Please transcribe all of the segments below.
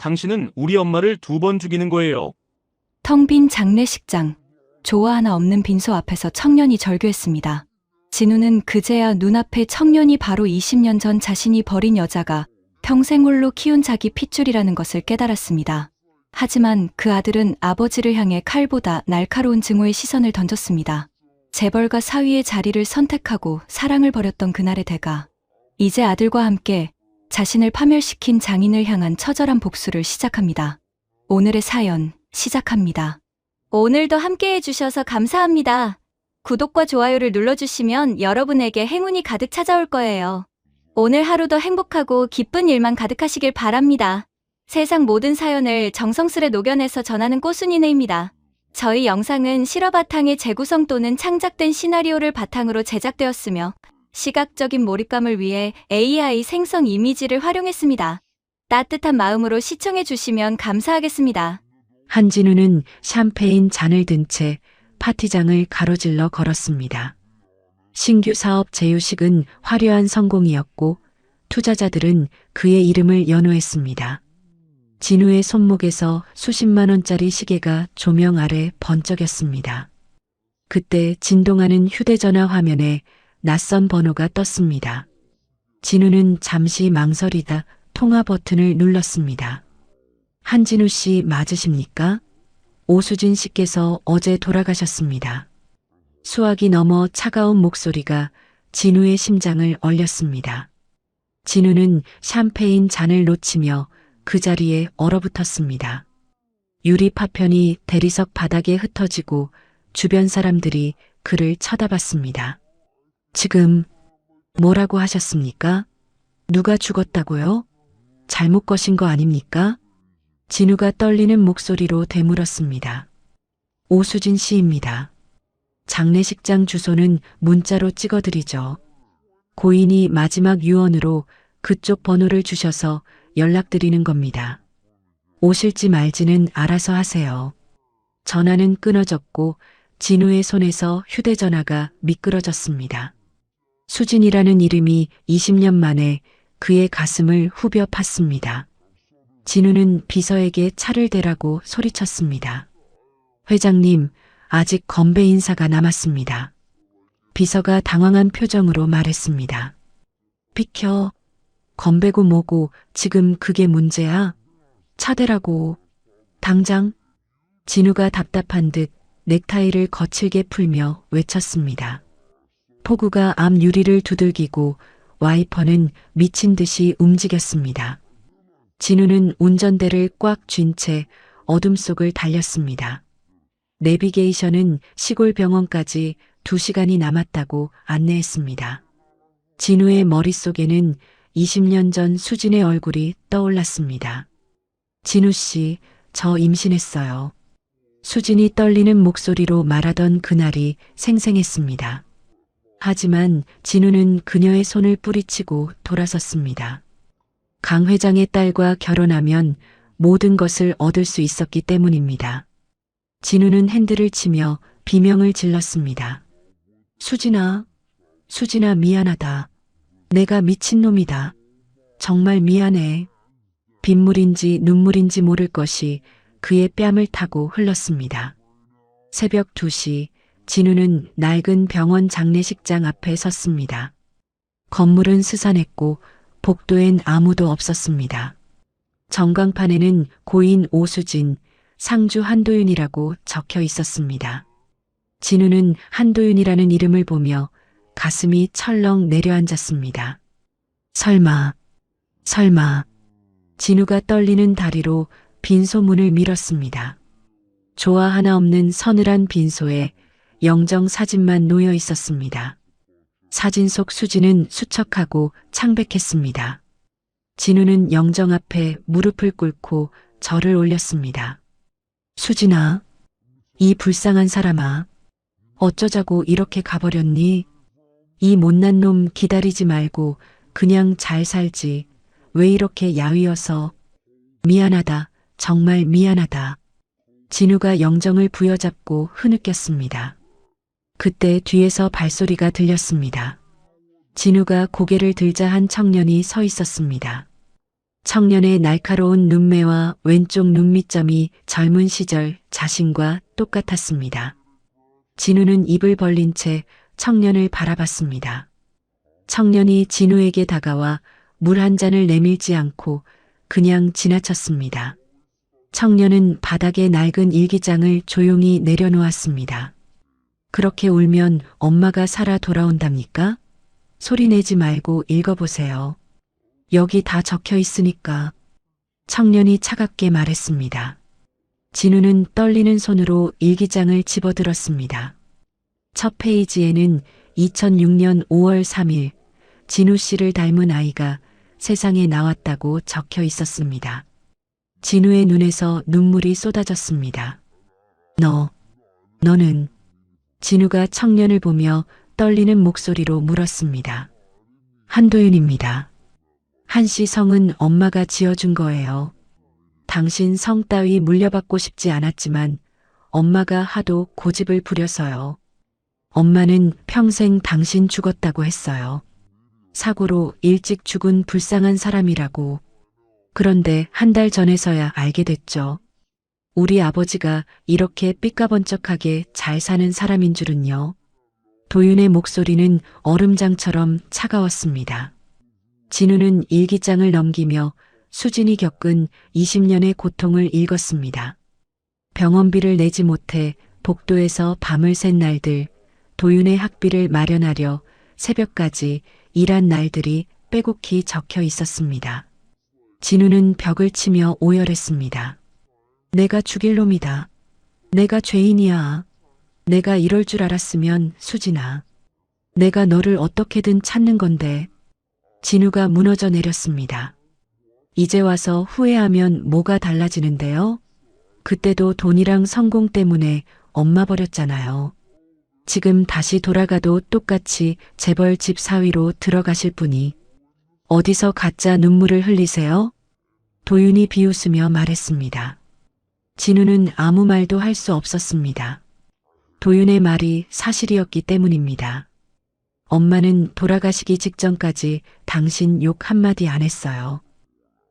당신은 우리 엄마를 2번 죽이는 거예요. 텅 빈 장례식장. 조화 하나 없는 빈소 앞에서 청년이 절규했습니다. 진우는 그제야 눈앞에 청년이 바로 20년 전 자신이 버린 여자가 평생 홀로 키운 자기 핏줄이라는 것을 깨달았습니다. 하지만 그 아들은 아버지를 향해 칼보다 날카로운 증오의 시선을 던졌습니다. 재벌가 사위의 자리를 선택하고 사랑을 버렸던 그날의 대가. 이제 아들과 함께 자신을 파멸시킨 장인을 향한 처절한 복수를 시작합니다. 오늘의 사연 시작합니다. 오늘도 함께 해주셔서 감사합니다. 구독과 좋아요를 눌러주시면 여러분에게 행운이 가득 찾아올 거예요. 오늘 하루도 행복하고 기쁜 일만 가득하시길 바랍니다. 세상 모든 사연을 정성스레 녹여내서 전하는 꼬순이네입니다. 저희 영상은 실화 바탕의 재구성 또는 창작된 시나리오를 바탕으로 제작되었으며 시각적인 몰입감을 위해 AI 생성 이미지를 활용했습니다. 따뜻한 마음으로 시청해 주시면 감사하겠습니다. 한진우는 샴페인 잔을 든 채 파티장을 가로질러 걸었습니다. 신규 사업 제휴식은 화려한 성공이었고 투자자들은 그의 이름을 연호했습니다. 진우의 손목에서 수십만 원짜리 시계가 조명 아래 번쩍였습니다. 그때 진동하는 휴대전화 화면에 낯선 번호가 떴습니다. 진우는 잠시 망설이다 통화 버튼을 눌렀습니다. 한진우 씨 맞으십니까? 오수진 씨께서 어제 돌아가셨습니다. 수화기 넘어 차가운 목소리가 진우의 심장을 얼렸습니다. 진우는 샴페인 잔을 놓치며 그 자리에 얼어붙었습니다. 유리 파편이 대리석 바닥에 흩어지고 주변 사람들이 그를 쳐다봤습니다. 지금 뭐라고 하셨습니까? 누가 죽었다고요? 잘못 거신 거 아닙니까? 진우가 떨리는 목소리로 되물었습니다. 오수진 씨입니다. 장례식장 주소는 문자로 찍어드리죠. 고인이 마지막 유언으로 그쪽 번호를 주셔서 연락드리는 겁니다. 오실지 말지는 알아서 하세요. 전화는 끊어졌고 진우의 손에서 휴대전화가 미끄러졌습니다. 수진이라는 이름이 20년 만에 그의 가슴을 후벼 팠습니다. 진우는 비서에게 차를 대라고 소리쳤습니다. 회장님, 아직 건배 인사가 남았습니다. 비서가 당황한 표정으로 말했습니다. 비켜. 건배고 뭐고 지금 그게 문제야? 차 대라고. 당장. 진우가 답답한 듯 넥타이를 거칠게 풀며 외쳤습니다. 폭우가 앞 유리를 두들기고 와이퍼는 미친 듯이 움직였습니다. 진우는 운전대를 꽉 쥔 채 어둠 속을 달렸습니다. 내비게이션은 시골 병원까지 2시간이 남았다고 안내했습니다. 진우의 머릿속에는 20년 전 수진의 얼굴이 떠올랐습니다. 진우 씨, 저 임신했어요. 수진이 떨리는 목소리로 말하던 그날이 생생했습니다. 하지만 진우는 그녀의 손을 뿌리치고 돌아섰습니다. 강 회장의 딸과 결혼하면 모든 것을 얻을 수 있었기 때문입니다. 진우는 핸들을 치며 비명을 질렀습니다. 수진아, 수진아 미안하다. 내가 미친놈이다. 정말 미안해. 빗물인지 눈물인지 모를 것이 그의 뺨을 타고 흘렀습니다. 새벽 2시 진우는 낡은 병원 장례식장 앞에 섰습니다. 건물은 스산했고 복도엔 아무도 없었습니다. 전광판에는 고인 오수진, 상주 한도윤이라고 적혀 있었습니다. 진우는 한도윤이라는 이름을 보며 가슴이 철렁 내려앉았습니다. 설마. 진우가 떨리는 다리로 빈소문을 밀었습니다. 조화 하나 없는 서늘한 빈소에 영정 사진만 놓여 있었습니다. 사진 속 수진은 수척하고 창백했습니다. 진우는 영정 앞에 무릎을 꿇고 절을 올렸습니다. 수진아, 이 불쌍한 사람아, 어쩌자고 이렇게 가버렸니? 이 못난 놈 기다리지 말고 그냥 잘 살지. 왜 이렇게 야위어서. 미안하다, 정말 미안하다. 진우가 영정을 부여잡고 흐느꼈습니다. 그때 뒤에서 발소리가 들렸습니다. 진우가 고개를 들자 한 청년이 서 있었습니다. 청년의 날카로운 눈매와 왼쪽 눈밑점이 젊은 시절 자신과 똑같았습니다. 진우는 입을 벌린 채 청년을 바라봤습니다. 청년이 진우에게 다가와 물 한 잔을 내밀지 않고 그냥 지나쳤습니다. 청년은 바닥에 낡은 일기장을 조용히 내려놓았습니다. 그렇게 울면 엄마가 살아 돌아온답니까? 소리내지 말고 읽어보세요. 여기 다 적혀 있으니까. 청년이 차갑게 말했습니다. 진우는 떨리는 손으로 일기장을 집어들었습니다. 첫 페이지에는 2006년 5월 3일 진우 씨를 닮은 아이가 세상에 나왔다고 적혀 있었습니다. 진우의 눈에서 눈물이 쏟아졌습니다. 너는? 진우가 청년을 보며 떨리는 목소리로 물었습니다. 한도윤입니다. 한씨 성은 엄마가 지어준 거예요. 당신 성 따위 물려받고 싶지 않았지만 엄마가 하도 고집을 부려서요. 엄마는 평생 당신 죽었다고 했어요. 사고로 일찍 죽은 불쌍한 사람이라고. 그런데 한 달 전에서야 알게 됐죠. 우리 아버지가 이렇게 삐까번쩍하게 잘 사는 사람인 줄은요. 도윤의 목소리는 얼음장처럼 차가웠습니다. 진우는 일기장을 넘기며 수진이 겪은 20년의 고통을 읽었습니다. 병원비를 내지 못해 복도에서 밤을 샌 날들, 도윤의 학비를 마련하려 새벽까지 일한 날들이 빼곡히 적혀 있었습니다. 진우는 벽을 치며 오열했습니다. 내가 죽일 놈이다. 내가 죄인이야. 내가 이럴 줄 알았으면 수진아. 내가 너를 어떻게든 찾는 건데. 진우가 무너져 내렸습니다. 이제 와서 후회하면 뭐가 달라지는데요? 그때도 돈이랑 성공 때문에 엄마 버렸잖아요. 지금 다시 돌아가도 똑같이 재벌 집 사위로 들어가실 분이 어디서 가짜 눈물을 흘리세요? 도윤이 비웃으며 말했습니다. 진우는 아무 말도 할 수 없었습니다. 도윤의 말이 사실이었기 때문입니다. 엄마는 돌아가시기 직전까지 당신 욕 한마디 안 했어요.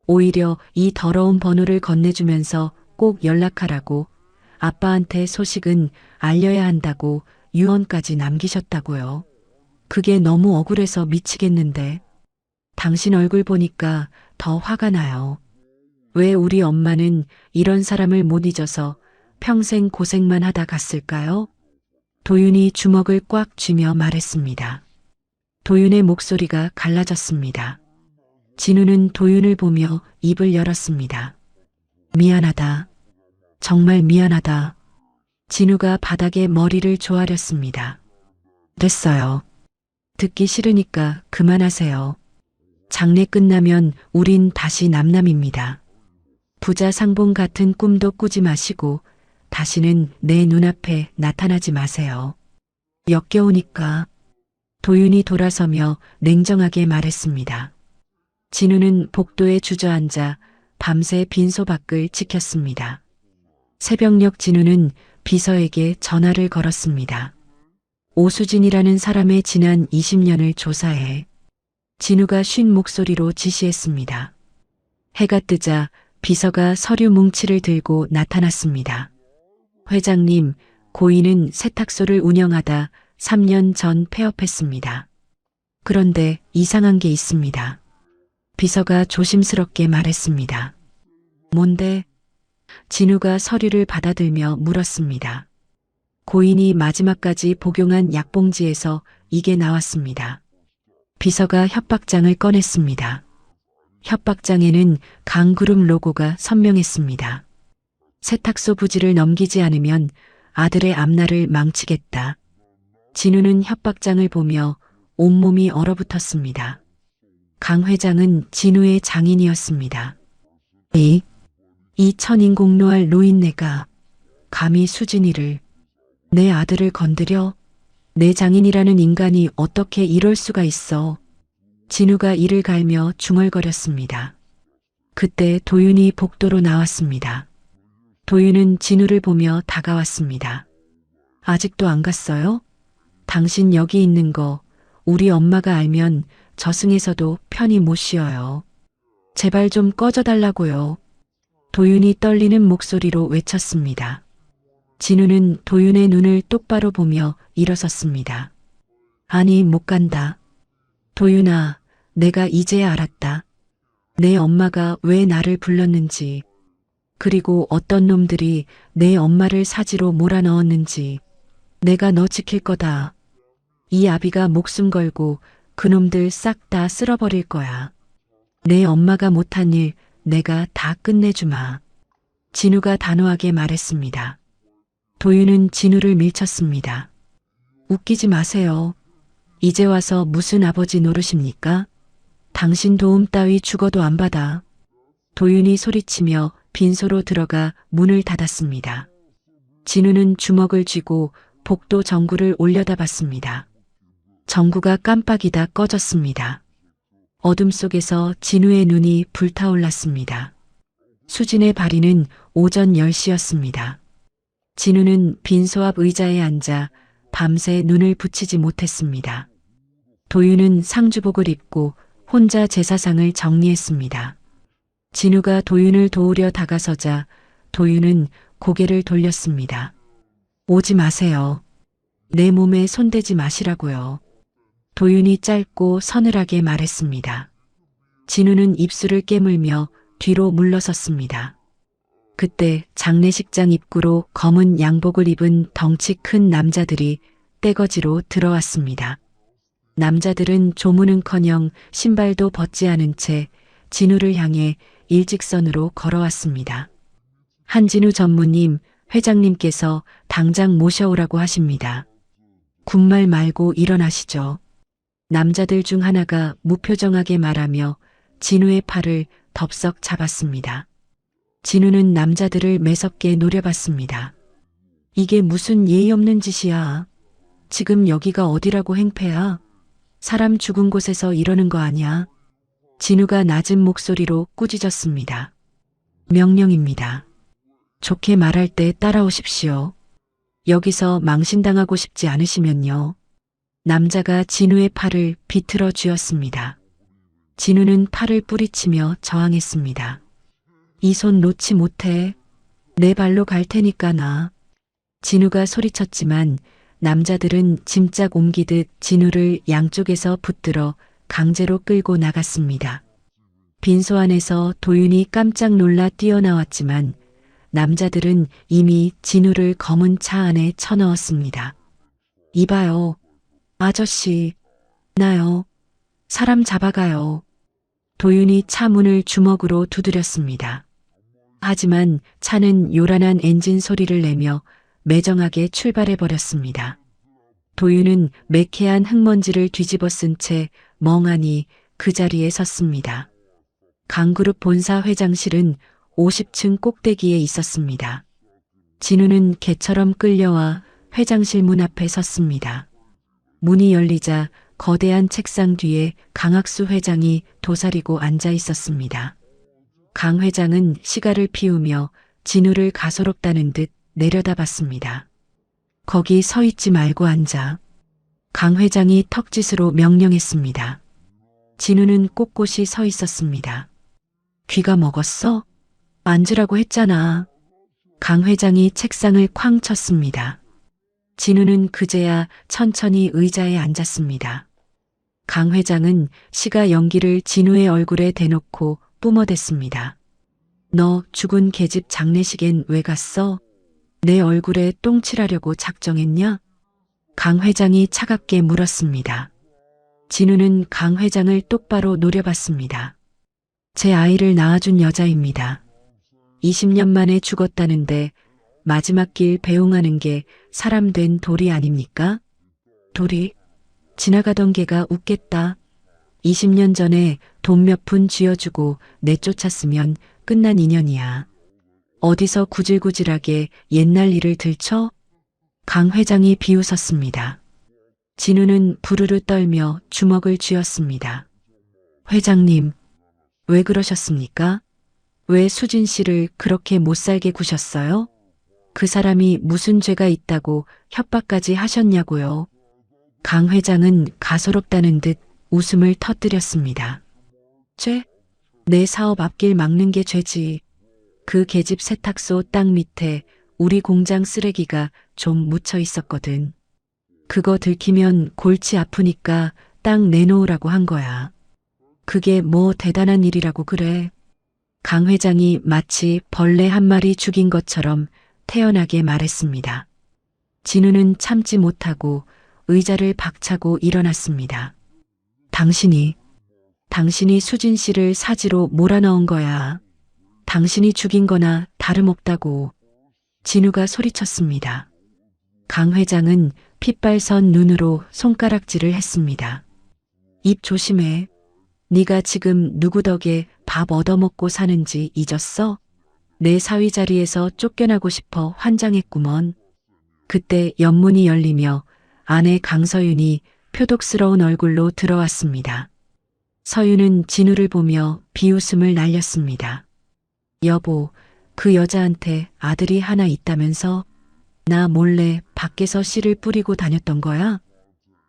오히려 이 더러운 번호를 건네주면서 꼭 연락하라고 아빠한테 소식은 알려야 한다고 유언까지 남기셨다고요. 그게 너무 억울해서 미치겠는데 당신 얼굴 보니까 더 화가 나요. 왜 우리 엄마는 이런 사람을 못 잊어서 평생 고생만 하다 갔을까요? 도윤이 주먹을 꽉 쥐며 말했습니다. 도윤의 목소리가 갈라졌습니다. 진우는 도윤을 보며 입을 열었습니다. 미안하다. 정말 미안하다. 진우가 바닥에 머리를 조아렸습니다. 됐어요. 듣기 싫으니까 그만하세요. 장례 끝나면 우린 다시 남남입니다. 부자 상봉 같은 꿈도 꾸지 마시고 다시는 내 눈앞에 나타나지 마세요. 역겨우니까. 도윤이 돌아서며 냉정하게 말했습니다. 진우는 복도에 주저앉아 밤새 빈소 밖을 지켰습니다. 새벽녘 진우는 비서에게 전화를 걸었습니다. 오수진이라는 사람의 지난 20년을 조사해. 진우가 쉰 목소리로 지시했습니다. 해가 뜨자 비서가 서류 뭉치를 들고 나타났습니다. 회장님, 고인은 세탁소를 운영하다 3년 전 폐업했습니다. 그런데 이상한 게 있습니다. 비서가 조심스럽게 말했습니다. 뭔데? 진우가 서류를 받아들며 물었습니다. 고인이 마지막까지 복용한 약봉지에서 이게 나왔습니다. 비서가 협박장을 꺼냈습니다. 협박장에는 강그룹 로고가 선명했습니다. 세탁소 부지를 넘기지 않으면 아들의 앞날을 망치겠다. 진우는 협박장을 보며 온몸이 얼어붙었습니다. 강 회장은 진우의 장인이었습니다. 이 천인공노할 노인네가 감히 수진이를, 내 아들을 건드려? 내 장인이라는 인간이 어떻게 이럴 수가 있어. 진우가 이를 갈며 중얼거렸습니다. 그때 도윤이 복도로 나왔습니다. 도윤은 진우를 보며 다가왔습니다. 아직도 안 갔어요? 당신 여기 있는 거 우리 엄마가 알면 저승에서도 편히 못 쉬어요. 제발 좀 꺼져달라고요. 도윤이 떨리는 목소리로 외쳤습니다. 진우는 도윤의 눈을 똑바로 보며 일어섰습니다. 아니, 못 간다. 도윤아, 내가 이제 알았다. 내 엄마가 왜 나를 불렀는지, 그리고 어떤 놈들이 내 엄마를 사지로 몰아넣었는지. 내가 너 지킬 거다. 이 아비가 목숨 걸고 그놈들 싹 다 쓸어버릴 거야. 내 엄마가 못한 일 내가 다 끝내주마. 진우가 단호하게 말했습니다. 도윤은 진우를 밀쳤습니다. 웃기지 마세요. 이제 와서 무슨 아버지 노릇입니까? 당신 도움 따위 죽어도 안 받아. 도윤이 소리치며 빈소로 들어가 문을 닫았습니다. 진우는 주먹을 쥐고 복도 전구를 올려다 봤습니다. 전구가 깜빡이다 꺼졌습니다. 어둠 속에서 진우의 눈이 불타올랐습니다. 수진의 발이는 오전 10시였습니다. 진우는 빈소 앞 의자에 앉아 밤새 눈을 붙이지 못했습니다. 도윤은 상주복을 입고 혼자 제사상을 정리했습니다. 진우가 도윤을 도우려 다가서자 도윤은 고개를 돌렸습니다. 오지 마세요. 내 몸에 손대지 마시라고요. 도윤이 짧고 서늘하게 말했습니다. 진우는 입술을 깨물며 뒤로 물러섰습니다. 그때 장례식장 입구로 검은 양복을 입은 덩치 큰 남자들이 떼거지로 들어왔습니다. 남자들은 조문은커녕 신발도 벗지 않은 채 진우를 향해 일직선으로 걸어왔습니다. 한진우 전무님, 회장님께서 당장 모셔오라고 하십니다. 군말 말고 일어나시죠. 남자들 중 하나가 무표정하게 말하며 진우의 팔을 덥석 잡았습니다. 진우는 남자들을 매섭게 노려봤습니다. 이게 무슨 예의 없는 짓이야. 지금 여기가 어디라고 행패야. 사람 죽은 곳에서 이러는 거 아니야. 진우가 낮은 목소리로 꾸짖었습니다. 명령입니다. 좋게 말할 때 따라오십시오. 여기서 망신당하고 싶지 않으시면요. 남자가 진우의 팔을 비틀어 쥐었습니다. 진우는 팔을 뿌리치며 저항했습니다. 이 손 놓지 못해. 내 발로 갈 테니까 나. 진우가 소리쳤지만 남자들은 짐짝 옮기듯 진우를 양쪽에서 붙들어 강제로 끌고 나갔습니다. 빈소 안에서 도윤이 깜짝 놀라 뛰어나왔지만 남자들은 이미 진우를 검은 차 안에 쳐넣었습니다. 이봐요. 아저씨, 나요. 사람 잡아가요. 도윤이 차 문을 주먹으로 두드렸습니다. 하지만 차는 요란한 엔진 소리를 내며 매정하게 출발해버렸습니다. 도윤은 매캐한 흙먼지를 뒤집어 쓴 채 멍하니 그 자리에 섰습니다. 강그룹 본사 회장실은 50층 꼭대기에 있었습니다. 진우는 개처럼 끌려와 회장실 문 앞에 섰습니다. 문이 열리자 거대한 책상 뒤에 강학수 회장이 도사리고 앉아 있었습니다. 강 회장은 시가를 피우며 진우를 가소롭다는 듯 내려다봤습니다. 거기 서 있지 말고 앉아. 강 회장이 턱짓으로 명령했습니다. 진우는 꼿꼿이 서 있었습니다. 귀가 먹었어? 앉으라고 했잖아. 강 회장이 책상을 쾅 쳤습니다. 진우는 그제야 천천히 의자에 앉았습니다. 강 회장은 시가 연기를 진우의 얼굴에 대놓고 뿜어댔습니다. 너 죽은 계집 장례식엔 왜 갔어? 내 얼굴에 똥 칠하려고 작정했냐? 강 회장이 차갑게 물었습니다. 진우는 강 회장을 똑바로 노려봤습니다. 제 아이를 낳아준 여자입니다. 20년 만에 죽었다는데 마지막 길 배웅하는 게 사람 된 도리 아닙니까? 도리? 지나가던 개가 웃겠다. 20년 전에 돈 몇 푼 쥐어주고 내쫓았으면 끝난 인연이야. 어디서 구질구질하게 옛날 일을 들춰? 강 회장이 비웃었습니다. 진우는 부르르 떨며 주먹을 쥐었습니다. 회장님, 왜 그러셨습니까? 왜 수진 씨를 그렇게 못살게 구셨어요? 그 사람이 무슨 죄가 있다고 협박까지 하셨냐고요. 강 회장은 가소롭다는 듯 웃음을 터뜨렸습니다. 죄? 내 사업 앞길 막는 게 죄지. 그 계집 세탁소 땅 밑에 우리 공장 쓰레기가 좀 묻혀 있었거든. 그거 들키면 골치 아프니까 땅 내놓으라고 한 거야. 그게 뭐 대단한 일이라고 그래. 강 회장이 마치 벌레 한 마리 죽인 것처럼 태연하게 말했습니다. 진우는 참지 못하고 의자를 박차고 일어났습니다. 당신이 수진 씨를 사지로 몰아넣은 거야. 당신이 죽인 거나 다름없다고. 진우가 소리쳤습니다. 강 회장은 핏발선 눈으로 손가락질을 했습니다. 입 조심해. 네가 지금 누구 덕에 밥 얻어먹고 사는지 잊었어? 내 사위 자리에서 쫓겨나고 싶어 환장했구먼. 그때 옆문이 열리며 아내 강서윤이 표독스러운 얼굴로 들어왔습니다. 서윤은 진우를 보며 비웃음을 날렸습니다. 여보, 그 여자한테 아들이 하나 있다면서? 나 몰래 밖에서 씨를 뿌리고 다녔던 거야?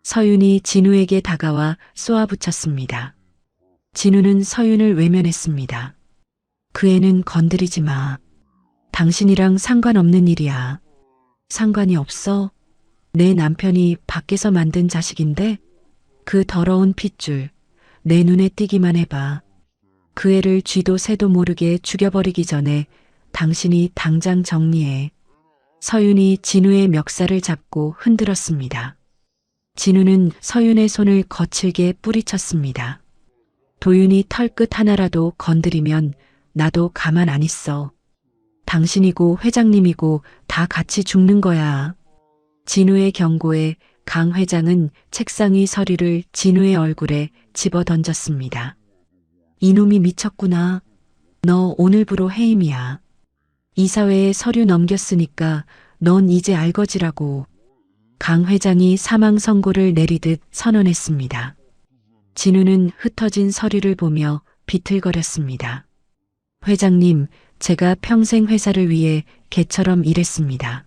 서윤이 진우에게 다가와 쏘아붙였습니다. 진우는 서윤을 외면했습니다. 그 애는 건드리지 마. 당신이랑 상관없는 일이야. 상관이 없어? 내 남편이 밖에서 만든 자식인데? 그 더러운 핏줄 내 눈에 띄기만 해봐. 그 애를 쥐도 새도 모르게 죽여버리기 전에 당신이 당장 정리해. 서윤이 진우의 멱살을 잡고 흔들었습니다. 진우는 서윤의 손을 거칠게 뿌리쳤습니다. 도윤이 털끝 하나라도 건드리면 나도 가만 안 있어. 당신이고 회장님이고 다 같이 죽는 거야. 진우의 경고에 강 회장은 책상 위 서류를 진우의 얼굴에 집어 던졌습니다. 이놈이 미쳤구나. 너 오늘부로 해임이야. 이사회에 서류 넘겼으니까 넌 이제 알거지라고. 강 회장이 사망 선고를 내리듯 선언했습니다. 진우는 흩어진 서류를 보며 비틀거렸습니다. 회장님, 제가 평생 회사를 위해 개처럼 일했습니다.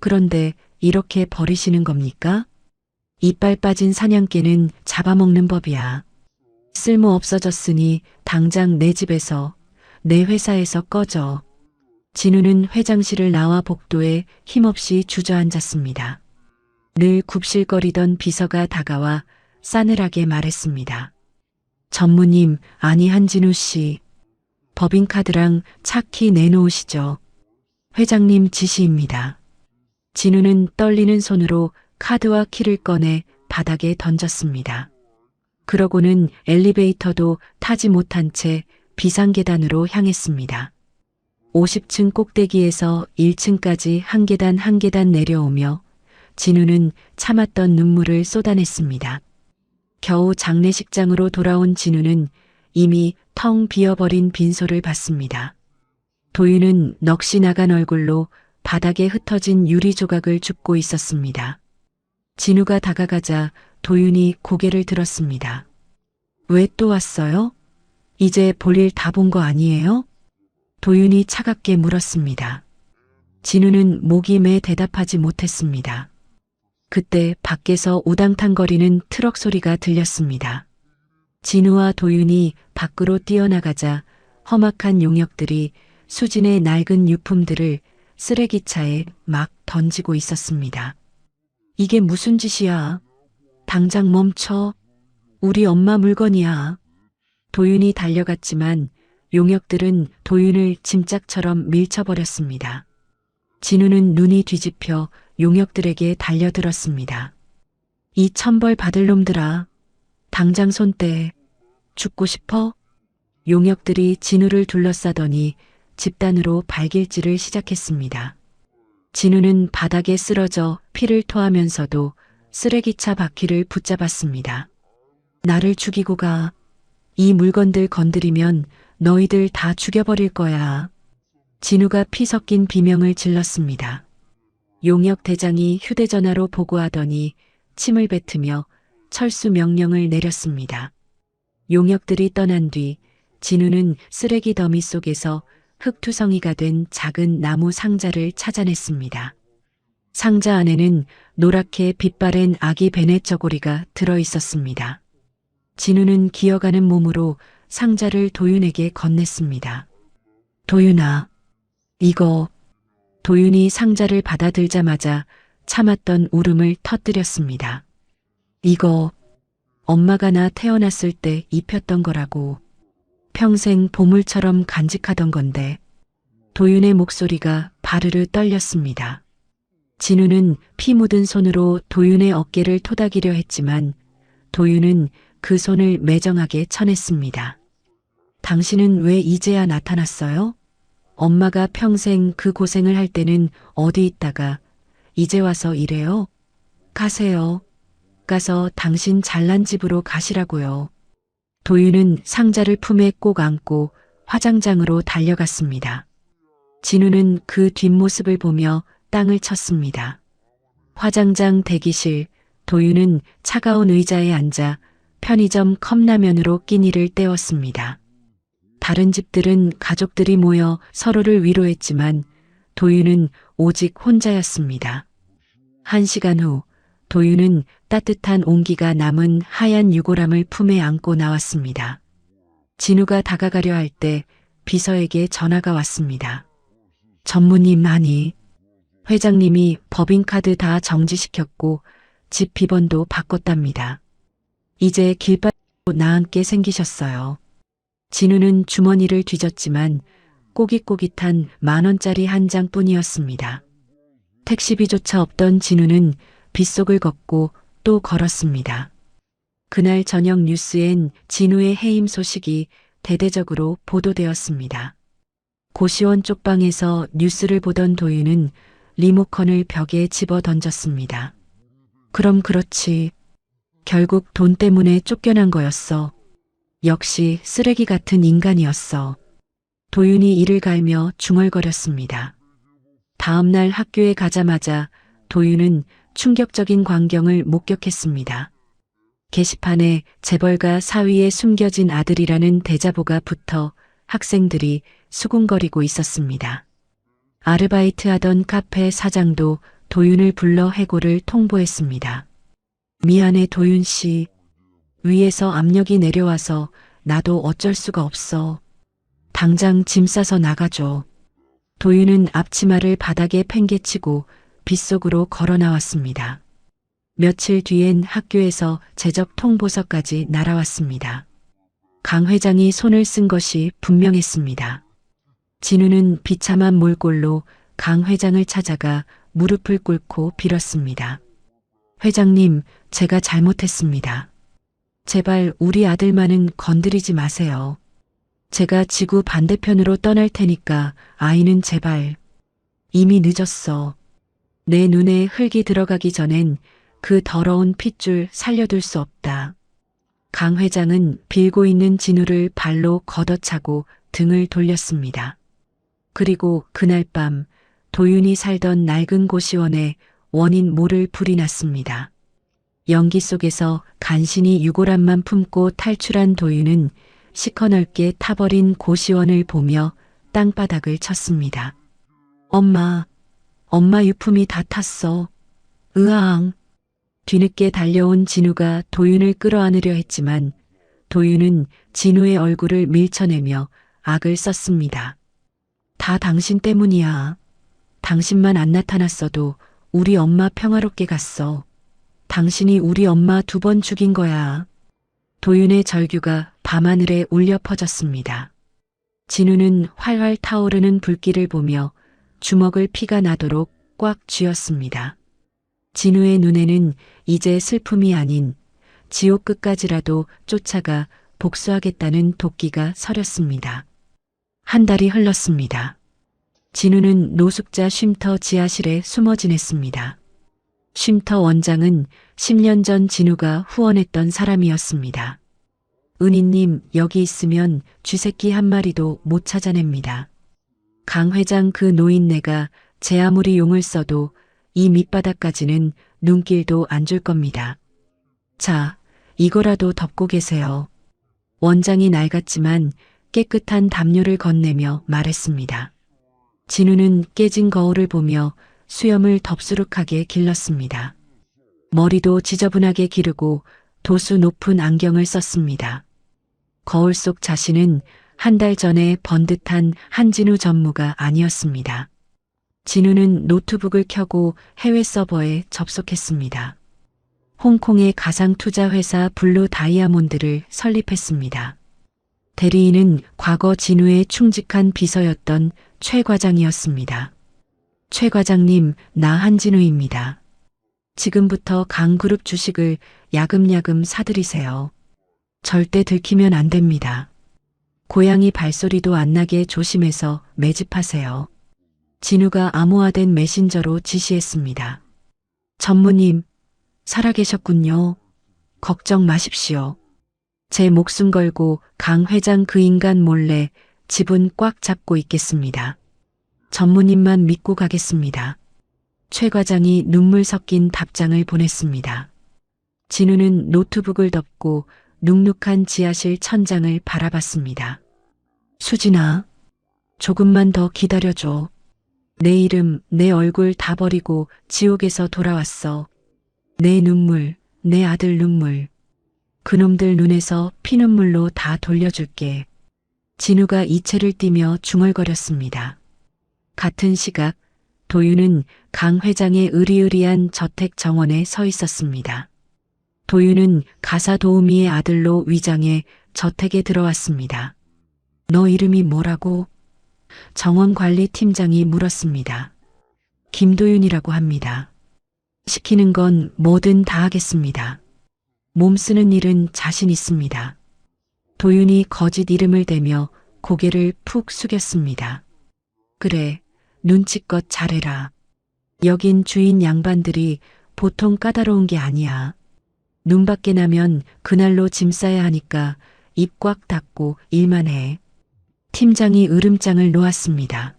그런데 이렇게 버리시는 겁니까? 이빨 빠진 사냥개는 잡아먹는 법이야. 쓸모 없어졌으니 당장 내 집에서, 내 회사에서 꺼져. 진우는 회장실을 나와 복도에 힘없이 주저앉았습니다. 늘 굽실거리던 비서가 다가와 싸늘하게 말했습니다. 전무님, 아니 한진우 씨. 법인카드랑 차키 내놓으시죠. 회장님 지시입니다. 진우는 떨리는 손으로 카드와 키를 꺼내 바닥에 던졌습니다. 그러고는 엘리베이터도 타지 못한 채 비상계단으로 향했습니다. 50층 꼭대기에서 1층까지 한 계단 한 계단 내려오며 진우는 참았던 눈물을 쏟아냈습니다. 겨우 장례식장으로 돌아온 진우는 이미 텅 비어버린 빈소를 봤습니다. 도윤은 넋이 나간 얼굴로 바닥에 흩어진 유리 조각을 줍고 있었습니다. 진우가 다가가자 도윤이 고개를 들었습니다. 왜 또 왔어요? 이제 볼일 다 본 거 아니에요? 도윤이 차갑게 물었습니다. 진우는 목이 매 대답하지 못했습니다. 그때 밖에서 우당탕거리는 트럭 소리가 들렸습니다. 진우와 도윤이 밖으로 뛰어나가자 험악한 용역들이 수진의 낡은 유품들을 쓰레기차에 막 던지고 있었습니다. 이게 무슨 짓이야? 당장 멈춰. 우리 엄마 물건이야. 도윤이 달려갔지만 용역들은 도윤을 짐짝처럼 밀쳐버렸습니다. 진우는 눈이 뒤집혀 용역들에게 달려들었습니다. 이 천벌 받을 놈들아. 당장 손 떼. 죽고 싶어? 용역들이 진우를 둘러싸더니 집단으로 발길질을 시작했습니다. 진우는 바닥에 쓰러져 피를 토하면서도 쓰레기차 바퀴를 붙잡았습니다. 나를 죽이고 가. 이 물건들 건드리면 너희들 다 죽여버릴 거야. 진우가 피 섞인 비명을 질렀습니다. 용역 대장이 휴대전화로 보고하더니 침을 뱉으며 철수 명령을 내렸습니다. 용역들이 떠난 뒤 진우는 쓰레기 더미 속에서 흙투성이가 된 작은 나무 상자를 찾아냈습니다. 상자 안에는 노랗게 빛바랜 아기 베네 저고리가 들어 있었습니다. 진우는 기어가는 몸으로 상자를 도윤에게 건넸습니다. 도윤아, 이거. 도윤이 상자를 받아들자마자 참았던 울음을 터뜨렸습니다. 이거 엄마가 나 태어났을 때 입혔던 거라고. 평생 보물처럼 간직하던 건데. 도윤의 목소리가 바르르 떨렸습니다. 진우는 피 묻은 손으로 도윤의 어깨를 토닥이려 했지만 도윤은 그 손을 매정하게 쳐냈습니다. 당신은 왜 이제야 나타났어요? 엄마가 평생 그 고생을 할 때는 어디 있다가 이제 와서 이래요? 가세요. 가서 당신 잘난 집으로 가시라고요. 도윤은 상자를 품에 꼭 안고 화장장으로 달려갔습니다. 진우는 그 뒷모습을 보며 땅을 쳤습니다. 화장장 대기실, 도윤은 차가운 의자에 앉아 편의점 컵라면으로 끼니를 때웠습니다. 다른 집들은 가족들이 모여 서로를 위로했지만 도윤은 오직 혼자였습니다. 1시간 후 도윤은 따뜻한 온기가 남은 하얀 유골함을 품에 안고 나왔습니다. 진우가 다가가려 할 때 비서에게 전화가 왔습니다. 전무님 아니, 회장님이 법인카드 다 정지시켰고 집 비번도 바꿨답니다. 이제 길바닥으로 나앉게 생기셨어요. 진우는 주머니를 뒤졌지만 꼬깃꼬깃한 10,000원짜리 한 장뿐이었습니다. 택시비조차 없던 진우는 빗속을 걷고 또 걸었습니다. 그날 저녁 뉴스엔 진우의 해임 소식이 대대적으로 보도되었습니다. 고시원 쪽방에서 뉴스를 보던 도윤은 리모컨을 벽에 집어 던졌습니다. 그럼 그렇지. 결국 돈 때문에 쫓겨난 거였어. 역시 쓰레기 같은 인간이었어. 도윤이 이를 갈며 중얼거렸습니다. 다음 날 학교에 가자마자 도윤은 충격적인 광경을 목격했습니다. 게시판에 재벌가 사위에 숨겨진 아들이라는 대자보가 붙어 학생들이 수군거리고 있었습니다. 아르바이트하던 카페 사장도 도윤을 불러 해고를 통보했습니다. 미안해 도윤 씨. 위에서 압력이 내려와서 나도 어쩔 수가 없어. 당장 짐 싸서 나가줘. 도윤은 앞치마를 바닥에 팽개치고 빗속으로 걸어 나왔습니다. 며칠 뒤엔 학교에서 재적 통보서까지 날아왔습니다. 강 회장이 손을 쓴 것이 분명했습니다. 진우는 비참한 몰골로 강 회장을 찾아가 무릎을 꿇고 빌었습니다. 회장님, 제가 잘못했습니다. 제발 우리 아들만은 건드리지 마세요. 제가 지구 반대편으로 떠날 테니까 아이는 제발. 이미 늦었어. 내 눈에 흙이 들어가기 전엔 그 더러운 핏줄 살려둘 수 없다. 강 회장은 빌고 있는 진우를 발로 걷어차고 등을 돌렸습니다. 그리고 그날 밤 도윤이 살던 낡은 고시원에 원인 모를 불이 났습니다. 연기 속에서 간신히 유골함만 품고 탈출한 도윤은 시커넓게 타버린 고시원을 보며 땅바닥을 쳤습니다. 엄마 유품이 다 탔어. 으앙. 뒤늦게 달려온 진우가 도윤을 끌어안으려 했지만 도윤은 진우의 얼굴을 밀쳐내며 악을 썼습니다. 다 당신 때문이야. 당신만 안 나타났어도 우리 엄마 평화롭게 갔어. 당신이 우리 엄마 2번 죽인 거야. 도윤의 절규가 밤하늘에 울려 퍼졌습니다. 진우는 활활 타오르는 불길을 보며 주먹을 피가 나도록 꽉 쥐었습니다. 진우의 눈에는 이제 슬픔이 아닌 지옥 끝까지라도 쫓아가 복수하겠다는 도끼가 서렸습니다. 한 달이 흘렀습니다. 진우는 노숙자 쉼터 지하실에 숨어 지냈습니다. 쉼터 원장은 10년 전 진우가 후원했던 사람이었습니다. 은희님, 여기 있으면 쥐새끼 한 마리도 못 찾아냅니다. 강 회장 그 노인네가 제 아무리 용을 써도 이 밑바닥까지는 눈길도 안 줄 겁니다. 자, 이거라도 덮고 계세요. 원장이 낡았지만 깨끗한 담요를 건네며 말했습니다. 진우는 깨진 거울을 보며 수염을 덥수룩하게 길렀습니다. 머리도 지저분하게 기르고 도수 높은 안경을 썼습니다. 거울 속 자신은 한 달 전에 번듯한 한진우 전무가 아니었습니다. 진우는 노트북을 켜고 해외 서버에 접속했습니다. 홍콩의 가상투자회사 블루 다이아몬드를 설립했습니다. 대리인은 과거 진우의 충직한 비서였던 최 과장이었습니다. 최 과장님, 나 한진우입니다. 지금부터 강그룹 주식을 야금야금 사들이세요. 절대 들키면 안 됩니다. 고양이 발소리도 안 나게 조심해서 매집하세요. 진우가 암호화된 메신저로 지시했습니다. 전무님, 살아계셨군요. 걱정 마십시오. 제 목숨 걸고 강 회장 그 인간 몰래 지분 꽉 잡고 있겠습니다. 전무님만 믿고 가겠습니다. 최 과장이 눈물 섞인 답장을 보냈습니다. 진우는 노트북을 덮고 눅눅한 지하실 천장을 바라봤습니다. 수진아, 조금만 더 기다려줘. 내 이름, 내 얼굴 다 버리고 지옥에서 돌아왔어. 내 눈물, 내 아들 눈물. 그놈들 눈에서 피눈물로 다 돌려줄게. 진우가 이체를 띠며 중얼거렸습니다. 같은 시각 도윤은 강 회장의 으리으리한 저택 정원에 서 있었습니다. 도윤은 가사 도우미의 아들로 위장해 저택에 들어왔습니다. 너 이름이 뭐라고? 정원관리팀장이 물었습니다. 김도윤이라고 합니다. 시키는 건 뭐든 다 하겠습니다. 몸 쓰는 일은 자신 있습니다. 도윤이 거짓 이름을 대며 고개를 푹 숙였습니다. 그래, 눈치껏 잘해라. 여긴 주인 양반들이 보통 까다로운 게 아니야. 눈밖에 나면 그날로 짐 싸야 하니까 입 꽉 닫고 일만 해. 팀장이 으름장을 놓았습니다.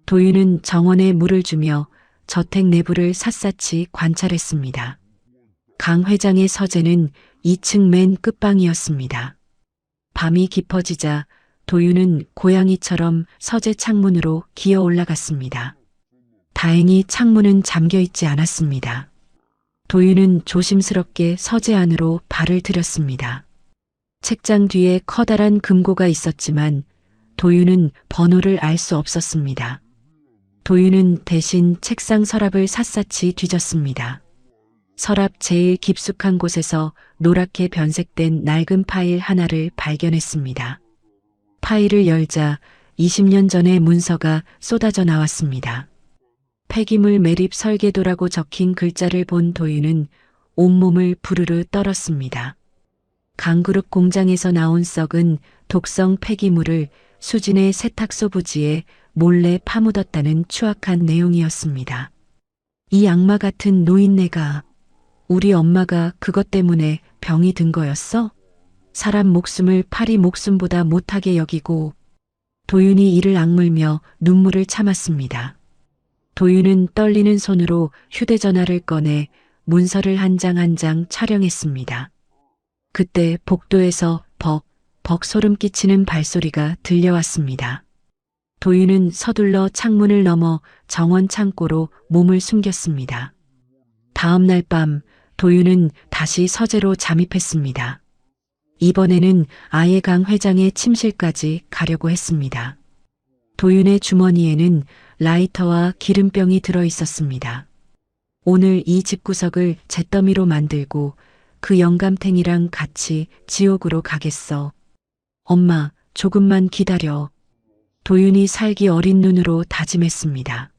도윤은 정원에 물을 주며 저택 내부를 샅샅이 관찰했습니다. 강 회장의 서재는 2층 맨 끝방이었습니다. 밤이 깊어지자 도윤은 고양이처럼 서재 창문으로 기어 올라갔습니다. 다행히 창문은 잠겨 있지 않았습니다. 도윤은 조심스럽게 서재 안으로 발을 들였습니다. 책장 뒤에 커다란 금고가 있었지만 도윤은 번호를 알 수 없었습니다. 도윤은 대신 책상 서랍을 샅샅이 뒤졌습니다. 서랍 제일 깊숙한 곳에서 노랗게 변색된 낡은 파일 하나를 발견했습니다. 파일을 열자 20년 전의 문서가 쏟아져 나왔습니다. 폐기물 매립 설계도라고 적힌 글자를 본 도윤은 온몸을 부르르 떨었습니다. 강그룹 공장에서 나온 썩은 독성 폐기물을 수진의 세탁소 부지에 몰래 파묻었다는 추악한 내용이었습니다. 이 악마 같은 노인네가 우리 엄마가 그것 때문에 병이 든 거였어? 사람 목숨을 파리 목숨보다 못하게 여기고 도윤이 이를 악물며 눈물을 참았습니다. 도윤은 떨리는 손으로 휴대전화를 꺼내 문서를 한 장 한 장 촬영했습니다. 그때 복도에서 벅 소름 끼치는 발소리가 들려왔습니다. 도윤은 서둘러 창문을 넘어 정원 창고로 몸을 숨겼습니다. 다음 날 밤 도윤은 다시 서재로 잠입했습니다. 이번에는 아예 강 회장의 침실까지 가려고 했습니다. 도윤의 주머니에는 라이터와 기름병이 들어 있었습니다. 오늘 이 집구석을 잿더미로 만들고 그 영감탱이랑 같이 지옥으로 가겠어. 엄마, 조금만 기다려. 도윤이 살기 어린 눈으로 다짐했습니다.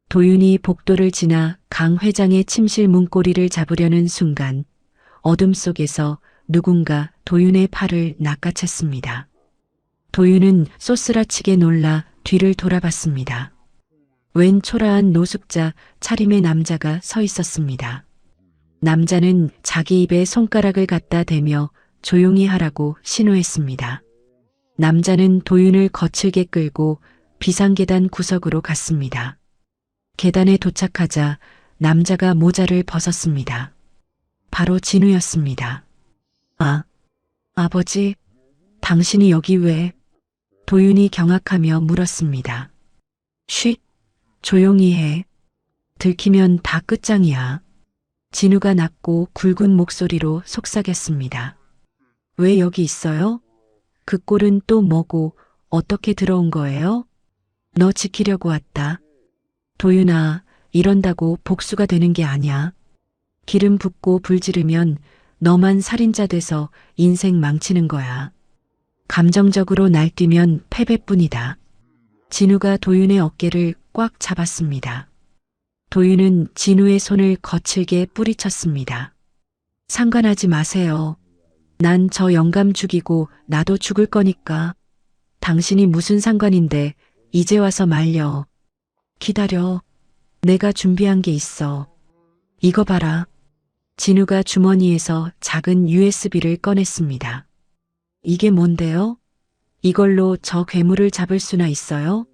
도윤이 복도를 지나 강 회장의 침실 문고리를 잡으려는 순간 어둠 속에서 누군가 도윤의 팔을 낚아챘습니다. 도윤은 쏘스라치게 놀라 뒤를 돌아봤습니다. 웬 초라한 노숙자 차림의 남자가 서 있었습니다. 남자는 자기 입에 손가락을 갖다 대며 조용히 하라고 신호했습니다. 남자는 도윤을 거칠게 끌고 비상계단 구석으로 갔습니다. 계단에 도착하자 남자가 모자를 벗었습니다. 바로 진우였습니다. 아버지, 당신이 여기 왜? 도윤이 경악하며 물었습니다. 쉿, 조용히 해. 들키면 다 끝장이야. 진우가 낮고 굵은 목소리로 속삭였습니다. 왜 여기 있어요? 그 꼴은 또 뭐고 어떻게 들어온 거예요? 너 지키려고 왔다. 도윤아, 이런다고 복수가 되는 게 아니야. 기름 붓고 불 지르면 너만 살인자 돼서 인생 망치는 거야. 감정적으로 날뛰면 패배뿐이다. 진우가 도윤의 어깨를 꽉 잡았습니다. 도윤은 진우의 손을 거칠게 뿌리쳤습니다. 상관하지 마세요. 난 저 영감 죽이고 나도 죽을 거니까. 당신이 무슨 상관인데 이제 와서 말려. 기다려. 내가 준비한 게 있어. 이거 봐라. 진우가 주머니에서 작은 USB를 꺼냈습니다. 이게 뭔데요? 이걸로 저 괴물을 잡을 수나 있어요?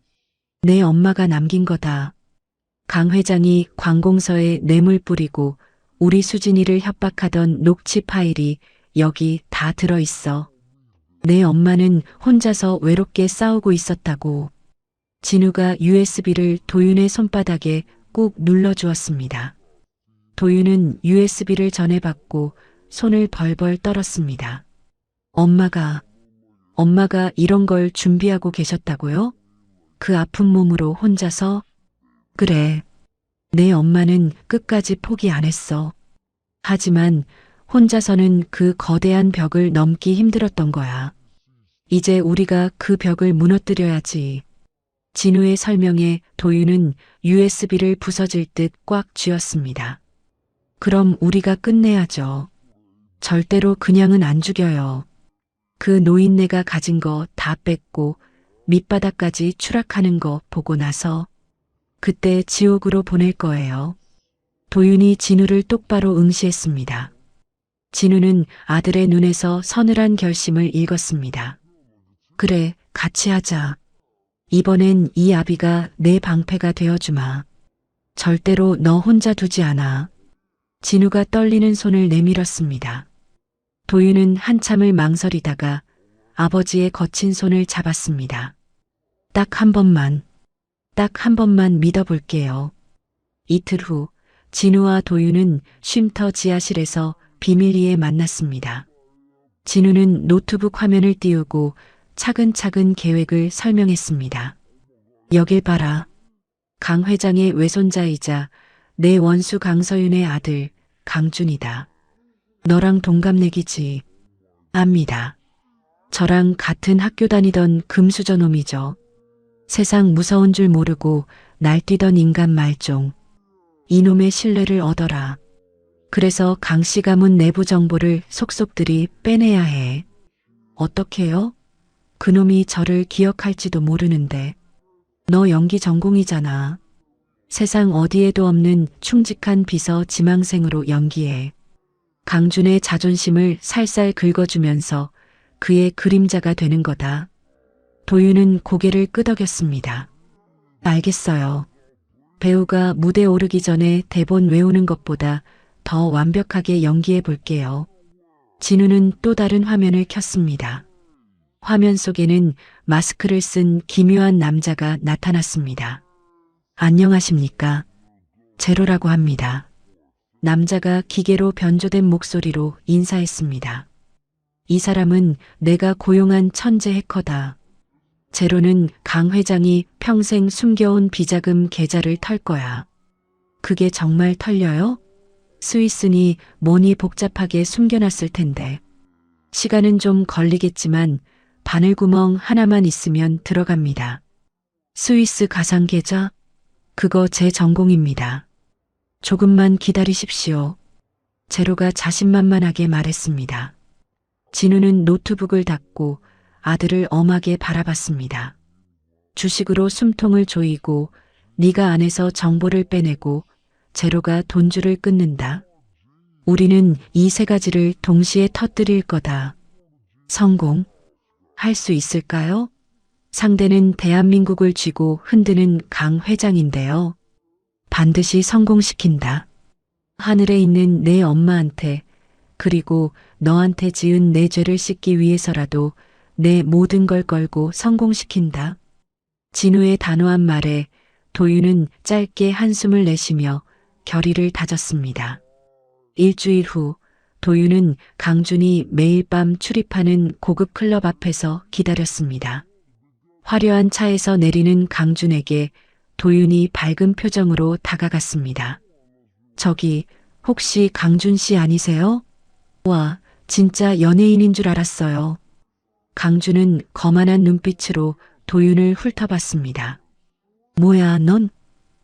내 엄마가 남긴 거다. 강 회장이 관공서에 뇌물 뿌리고 우리 수진이를 협박하던 녹취 파일이 여기 다 들어있어. 내 엄마는 혼자서 외롭게 싸우고 있었다고. 진우가 USB를 도윤의 손바닥에 꾹 눌러주었습니다. 도윤은 USB를 전해받고 손을 벌벌 떨었습니다. 엄마가 이런 걸 준비하고 계셨다고요? 그 아픈 몸으로 혼자서? 그래. 내 엄마는 끝까지 포기 안 했어. 하지만 혼자서는 그 거대한 벽을 넘기 힘들었던 거야. 이제 우리가 그 벽을 무너뜨려야지. 진우의 설명에 도윤은 USB를 부서질 듯 꽉 쥐었습니다. 그럼 우리가 끝내야죠. 절대로 그냥은 안 죽여요. 그 노인네가 가진 거 다 뺏고 밑바닥까지 추락하는 거 보고 나서 그때 지옥으로 보낼 거예요. 도윤이 진우를 똑바로 응시했습니다. 진우는 아들의 눈에서 서늘한 결심을 읽었습니다. 그래, 같이 하자. 이번엔 이 아비가 내 방패가 되어주마. 절대로 너 혼자 두지 않아. 진우가 떨리는 손을 내밀었습니다. 도윤은 한참을 망설이다가 아버지의 거친 손을 잡았습니다. 딱 한 번만 믿어볼게요. 이틀 후 진우와 도윤은 쉼터 지하실에서 비밀리에 만났습니다. 진우는 노트북 화면을 띄우고 차근차근 계획을 설명했습니다. 여길 봐라. 강 회장의 외손자이자 내 원수 강서윤의 아들 강준이다. 너랑 동갑내기지. 압니다. 저랑 같은 학교 다니던 금수저 놈이죠. 세상 무서운 줄 모르고 날뛰던 인간 말종. 이놈의 신뢰를 얻어라. 그래서 강씨 가문 내부 정보를 속속들이 빼내야 해. 어떻게요? 그놈이 저를 기억할지도 모르는데. 너 연기 전공이잖아. 세상 어디에도 없는 충직한 비서 지망생으로 연기해. 강준의 자존심을 살살 긁어주면서 그의 그림자가 되는 거다. 도윤은 고개를 끄덕였습니다. 알겠어요. 배우가 무대 오르기 전에 대본 외우는 것보다 더 완벽하게 연기해 볼게요. 진우는 또 다른 화면을 켰습니다. 화면 속에는 마스크를 쓴 기묘한 남자가 나타났습니다. 안녕하십니까? 제로라고 합니다. 남자가 기계로 변조된 목소리로 인사했습니다. 이 사람은 내가 고용한 천재 해커다. 제로는 강 회장이 평생 숨겨온 비자금 계좌를 털 거야. 그게 정말 털려요? 스위스니 뭐니 복잡하게 숨겨놨을 텐데. 시간은 좀 걸리겠지만 바늘구멍 하나만 있으면 들어갑니다. 스위스 가상 계좌? 그거 제 전공입니다. 조금만 기다리십시오. 제로가 자신만만하게 말했습니다. 진우는 노트북을 닫고 아들을 엄하게 바라봤습니다. 주식으로 숨통을 조이고 네가 안에서 정보를 빼내고 제로가 돈줄을 끊는다. 우리는 이 세 가지를 동시에 터뜨릴 거다. 성공? 할 수 있을까요? 상대는 대한민국을 쥐고 흔드는 강 회장인데요. 반드시 성공시킨다. 하늘에 있는 내 엄마한테 그리고 너한테 지은 내 죄를 씻기 위해서라도 내 모든 걸 걸고 성공시킨다. 진우의 단호한 말에 도윤은 짧게 한숨을 내쉬며 결의를 다졌습니다. 일주일 후 도윤은 강준이 매일 밤 출입하는 고급 클럽 앞에서 기다렸습니다. 화려한 차에서 내리는 강준에게 도윤이 밝은 표정으로 다가갔습니다. 저기, 혹시 강준 씨 아니세요? 와, 진짜 연예인인 줄 알았어요. 강준은 거만한 눈빛으로 도윤을 훑어봤습니다. 뭐야, 넌?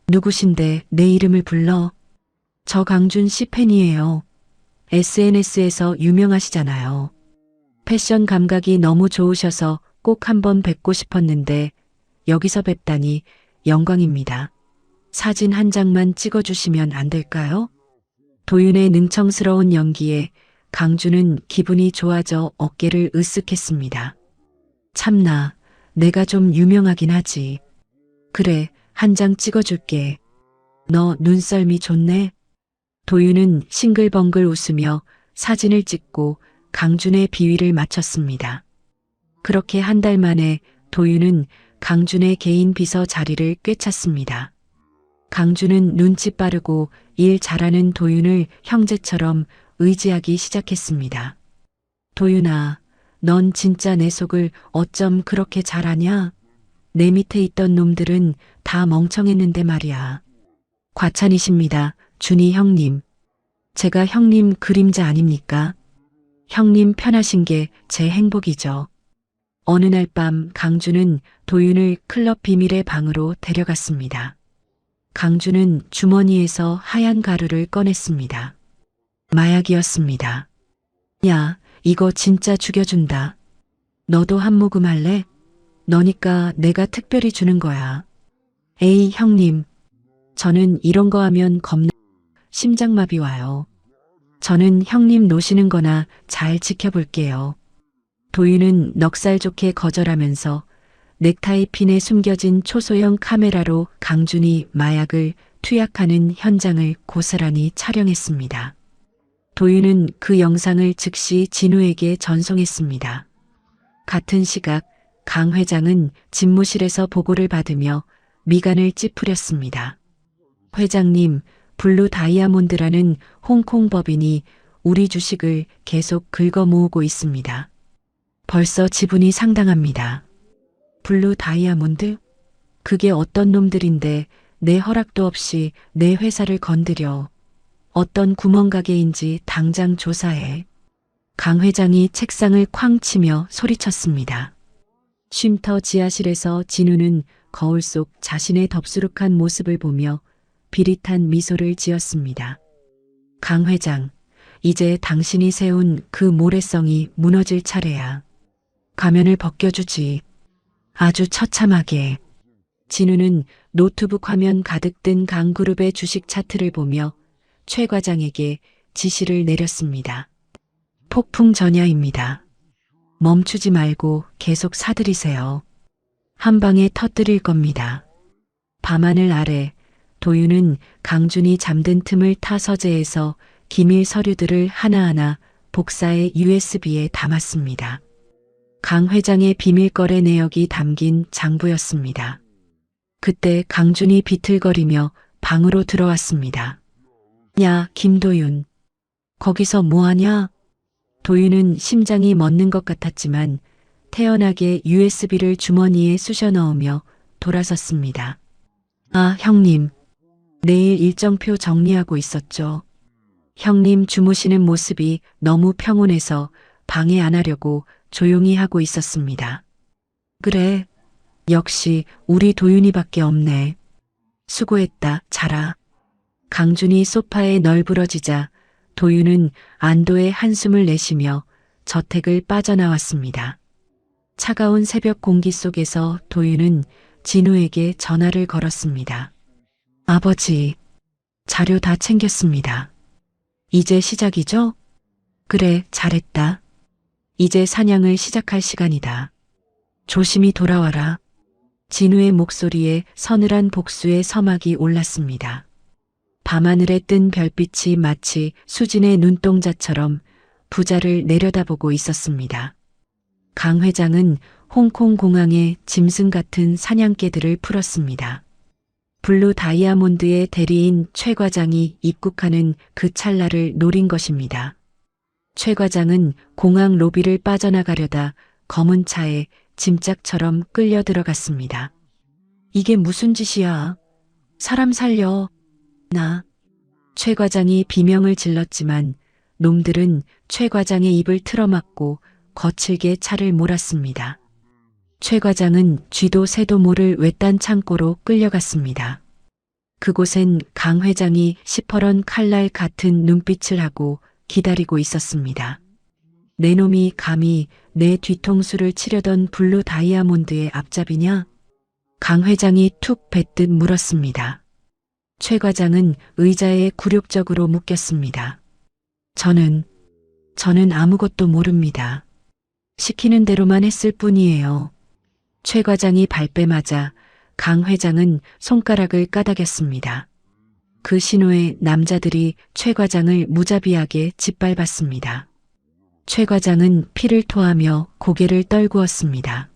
누구신데 내 이름을 불러? 저 강준 씨 팬이에요. SNS에서 유명하시잖아요. 패션 감각이 너무 좋으셔서 꼭 한번 뵙고 싶었는데 여기서 뵙다니 영광입니다. 사진 한 장만 찍어주시면 안 될까요? 도윤의 능청스러운 연기에 강준은 기분이 좋아져 어깨를 으쓱했습니다. 참나, 내가 좀 유명하긴 하지. 그래, 한 장 찍어줄게. 너 눈썰미 좋네. 도윤은 싱글벙글 웃으며 사진을 찍고 강준의 비위를 맞췄습니다. 그렇게 한 달 만에 도윤은 강준의 개인 비서 자리를 꿰찼습니다. 강준은 눈치 빠르고 일 잘하는 도윤을 형제처럼 의지하기 시작했습니다. 도윤아, 넌 진짜 내 속을 어쩜 그렇게 잘하냐? 내 밑에 있던 놈들은 다 멍청했는데 말이야. 과찬이십니다, 준이 형님. 제가 형님 그림자 아닙니까? 형님 편하신 게 제 행복이죠. 어느 날 밤 강준은 도윤을 클럽 비밀의 방으로 데려갔습니다. 강준은 주머니에서 하얀 가루를 꺼냈습니다. 마약이었습니다. 야, 이거 진짜 죽여준다. 너도 한 모금 할래? 너니까 내가 특별히 주는 거야. 에이, 형님. 저는 이런 거 하면 겁나 심장마비 와요. 저는 형님 노시는 거나 잘 지켜볼게요. 도윤은 넉살 좋게 거절하면서 넥타이 핀에 숨겨진 초소형 카메라로 강준이 마약을 투약하는 현장을 고스란히 촬영했습니다. 도윤은 그 영상을 즉시 진우에게 전송했습니다. 같은 시각 강 회장은 집무실에서 보고를 받으며 미간을 찌푸렸습니다. 회장님, 블루 다이아몬드라는 홍콩 법인이 우리 주식을 계속 긁어 모으고 있습니다. 벌써 지분이 상당합니다. 블루 다이아몬드? 그게 어떤 놈들인데 내 허락도 없이 내 회사를 건드려. 어떤 구멍가게인지 당장 조사해. 강 회장이 책상을 쾅 치며 소리쳤습니다. 쉼터 지하실에서 진우는 거울 속 자신의 덥수룩한 모습을 보며 비릿한 미소를 지었습니다. 강 회장, 이제 당신이 세운 그 모래성이 무너질 차례야. 가면을 벗겨주지. 아주 처참하게. 진우는 노트북 화면 가득 든 강그룹의 주식 차트를 보며 최 과장에게 지시를 내렸습니다. 폭풍 전야입니다. 멈추지 말고 계속 사들이세요. 한 방에 터뜨릴 겁니다. 밤하늘 아래 도윤은 강준이 잠든 틈을 타 서재에서 기밀 서류들을 하나하나 복사해 USB에 담았습니다. 강 회장의 비밀거래 내역이 담긴 장부였습니다. 그때 강준이 비틀거리며 방으로 들어왔습니다. 야, 김도윤. 거기서 뭐하냐? 도윤은 심장이 멎는 것 같았지만 태연하게 USB를 주머니에 쑤셔 넣으며 돌아섰습니다. 아, 형님. 내일 일정표 정리하고 있었죠. 형님 주무시는 모습이 너무 평온해서 방해 안 하려고 조용히 하고 있었습니다. 그래. 역시 우리 도윤이밖에 없네. 수고했다, 자라. 강준이 소파에 널브러지자 도윤은 안도의 한숨을 내쉬며 저택을 빠져나왔습니다. 차가운 새벽 공기 속에서 도윤은 진우에게 전화를 걸었습니다. 아버지, 자료 다 챙겼습니다. 이제 시작이죠? 그래, 잘했다. 이제 사냥을 시작할 시간이다. 조심히 돌아와라. 진우의 목소리에 서늘한 복수의 서막이 올랐습니다. 밤하늘에 뜬 별빛이 마치 수진의 눈동자처럼 부자를 내려다보고 있었습니다. 강 회장은 홍콩 공항에 짐승 같은 사냥개들을 풀었습니다. 블루 다이아몬드의 대리인 최 과장이 입국하는 그 찰나를 노린 것입니다. 최 과장은 공항 로비를 빠져나가려다 검은 차에 짐짝처럼 끌려 들어갔습니다. 이게 무슨 짓이야? 사람 살려. 최 과장이 비명을 질렀지만 놈들은 최 과장의 입을 틀어막고 거칠게 차를 몰았습니다. 최 과장은 쥐도 새도 모를 외딴 창고로 끌려갔습니다. 그곳엔 강 회장이 시퍼런 칼날 같은 눈빛을 하고 기다리고 있었습니다. 내 놈이 감히 내 뒤통수를 치려던 블루 다이아몬드의 앞잡이냐? 강 회장이 툭 뱉듯 물었습니다. 최 과장은 의자에 굴욕적으로 묶였습니다. 저는 아무것도 모릅니다. 시키는 대로만 했을 뿐이에요. 최 과장이 발뺌하자 강 회장은 손가락을 까닥였습니다. 그 신호에 남자들이 최 과장을 무자비하게 짓밟았습니다. 최 과장은 피를 토하며 고개를 떨구었습니다.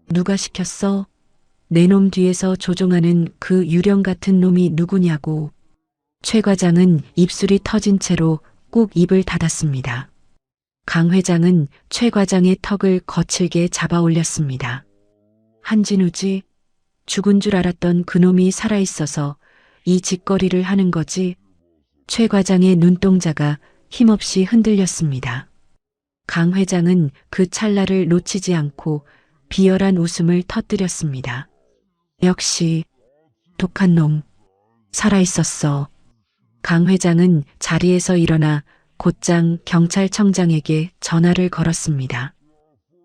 누가 시켰어? 내 놈 뒤에서 조종하는 그 유령 같은 놈이 누구냐고. 최 과장은 입술이 터진 채로 꾹 입을 닫았습니다. 강 회장은 최 과장의 턱을 거칠게 잡아 올렸습니다. 한진우지? 죽은 줄 알았던 그놈이 살아있어서 이 짓거리를 하는 거지? 최 과장의 눈동자가 힘없이 흔들렸습니다. 강 회장은 그 찰나를 놓치지 않고 비열한 웃음을 터뜨렸습니다. 역시 독한 놈, 살아있었어. 강 회장은 자리에서 일어나 곧장 경찰청장에게 전화를 걸었습니다.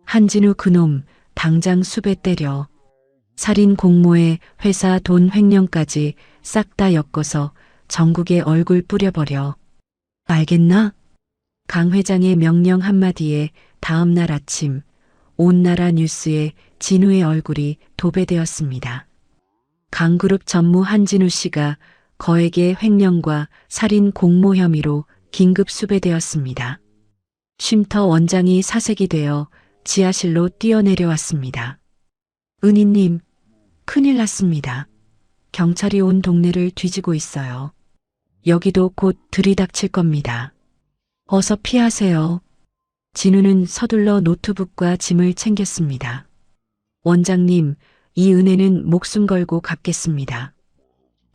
한진우 그놈 당장 수배 때려. 살인 공모에 회사 돈 횡령까지 싹 다 엮어서 전국에 얼굴 뿌려버려. 알겠나? 강 회장의 명령 한마디에 다음 날 아침 온 나라 뉴스에 진우의 얼굴이 도배되었습니다. 강그룹 전무 한진우 씨가 거액의 횡령과 살인 공모 혐의로 긴급 수배되었습니다. 쉼터 원장이 사색이 되어 지하실로 뛰어내려왔습니다. 은희님, 큰일 났습니다. 경찰이 온 동네를 뒤지고 있어요. 여기도 곧 들이닥칠 겁니다. 어서 피하세요. 진우는 서둘러 노트북과 짐을 챙겼습니다. 원장님, 이 은혜는 목숨 걸고 갚겠습니다.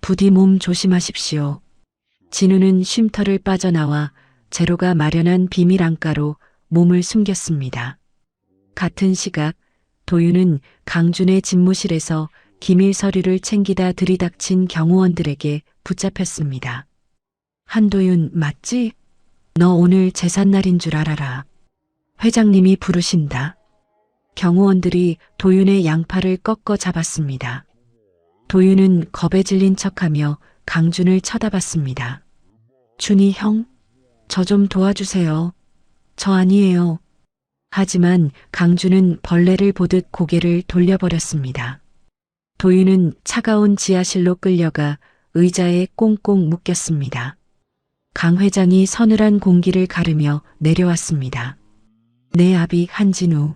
부디 몸 조심하십시오. 진우는 쉼터를 빠져나와 제로가 마련한 비밀 안가로 몸을 숨겼습니다. 같은 시각 도윤은 강준의 집무실에서 기밀 서류를 챙기다 들이닥친 경호원들에게 붙잡혔습니다. 한도윤 맞지? 너 오늘 제삿날인 줄 알아라. 회장님이 부르신다. 경호원들이 도윤의 양팔을 꺾어 잡았습니다. 도윤은 겁에 질린 척하며 강준을 쳐다봤습니다. 준이 형, 저 좀 도와주세요. 저 아니에요. 하지만 강준은 벌레를 보듯 고개를 돌려버렸습니다. 도윤은 차가운 지하실로 끌려가 의자에 꽁꽁 묶였습니다. 강 회장이 서늘한 공기를 가르며 내려왔습니다. 내 아비 한진우.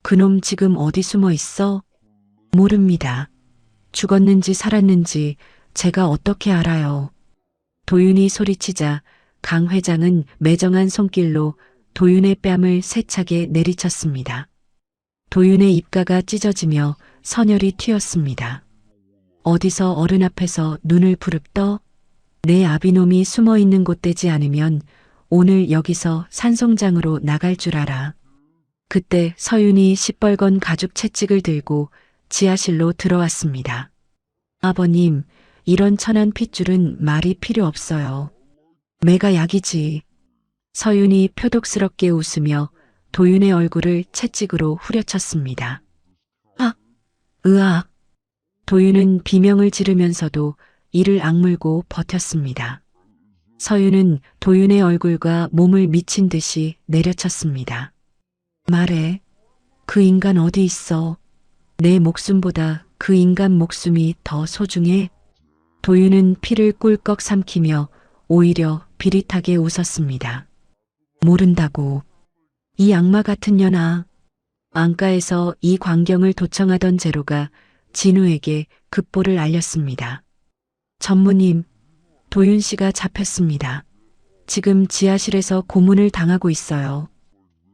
그놈 지금 어디 숨어 있어? 모릅니다. 죽었는지 살았는지 제가 어떻게 알아요. 도윤이 소리치자 강 회장은 매정한 손길로 도윤의 뺨을 세차게 내리쳤습니다. 도윤의 입가가 찢어지며 선혈이 튀었습니다. 어디서 어른 앞에서 눈을 부릅떠? 내 아비놈이 숨어 있는 곳 되지 않으면 오늘 여기서 산송장으로 나갈 줄 알아. 그때 서윤이 시뻘건 가죽 채찍을 들고 지하실로 들어왔습니다. 아버님, 이런 천한 핏줄은 말이 필요 없어요. 매가 약이지. 서윤이 표독스럽게 웃으며 도윤의 얼굴을 채찍으로 후려쳤습니다. 으악. 도윤은 비명을 지르면서도 이를 악물고 버텼습니다. 서윤은 도윤의 얼굴과 몸을 미친 듯이 내려쳤습니다. 말해. 그 인간 어디 있어? 내 목숨보다 그 인간 목숨이 더 소중해? 도윤은 피를 꿀꺽 삼키며 오히려 비릿하게 웃었습니다. 모른다고. 이 악마 같은 년아. 안가에서 이 광경을 도청하던 제로가 진우에게 급보를 알렸습니다. 전무님, 도윤 씨가 잡혔습니다. 지금 지하실에서 고문을 당하고 있어요.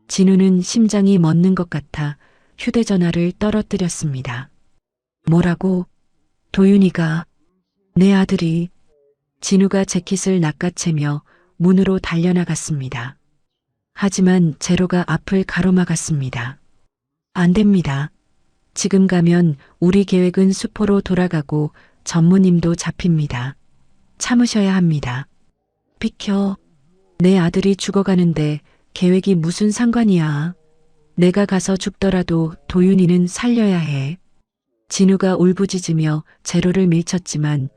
진우는 심장이 멎는 것 같아 휴대전화를 떨어뜨렸습니다. 뭐라고? 도윤이가, 내 아들이. 진우가 재킷을 낚아채며 문으로 달려나갔습니다. 하지만 제로가 앞을 가로막았습니다. 안 됩니다. 지금 가면 우리 계획은 수포로 돌아가고 전무님도 잡힙니다. 참으셔야 합니다. 비켜. 내 아들이 죽어가는데 계획이 무슨 상관이야. 내가 가서 죽더라도 도윤이는 살려야 해. 진우가 울부짖으며 제로를 밀쳤지만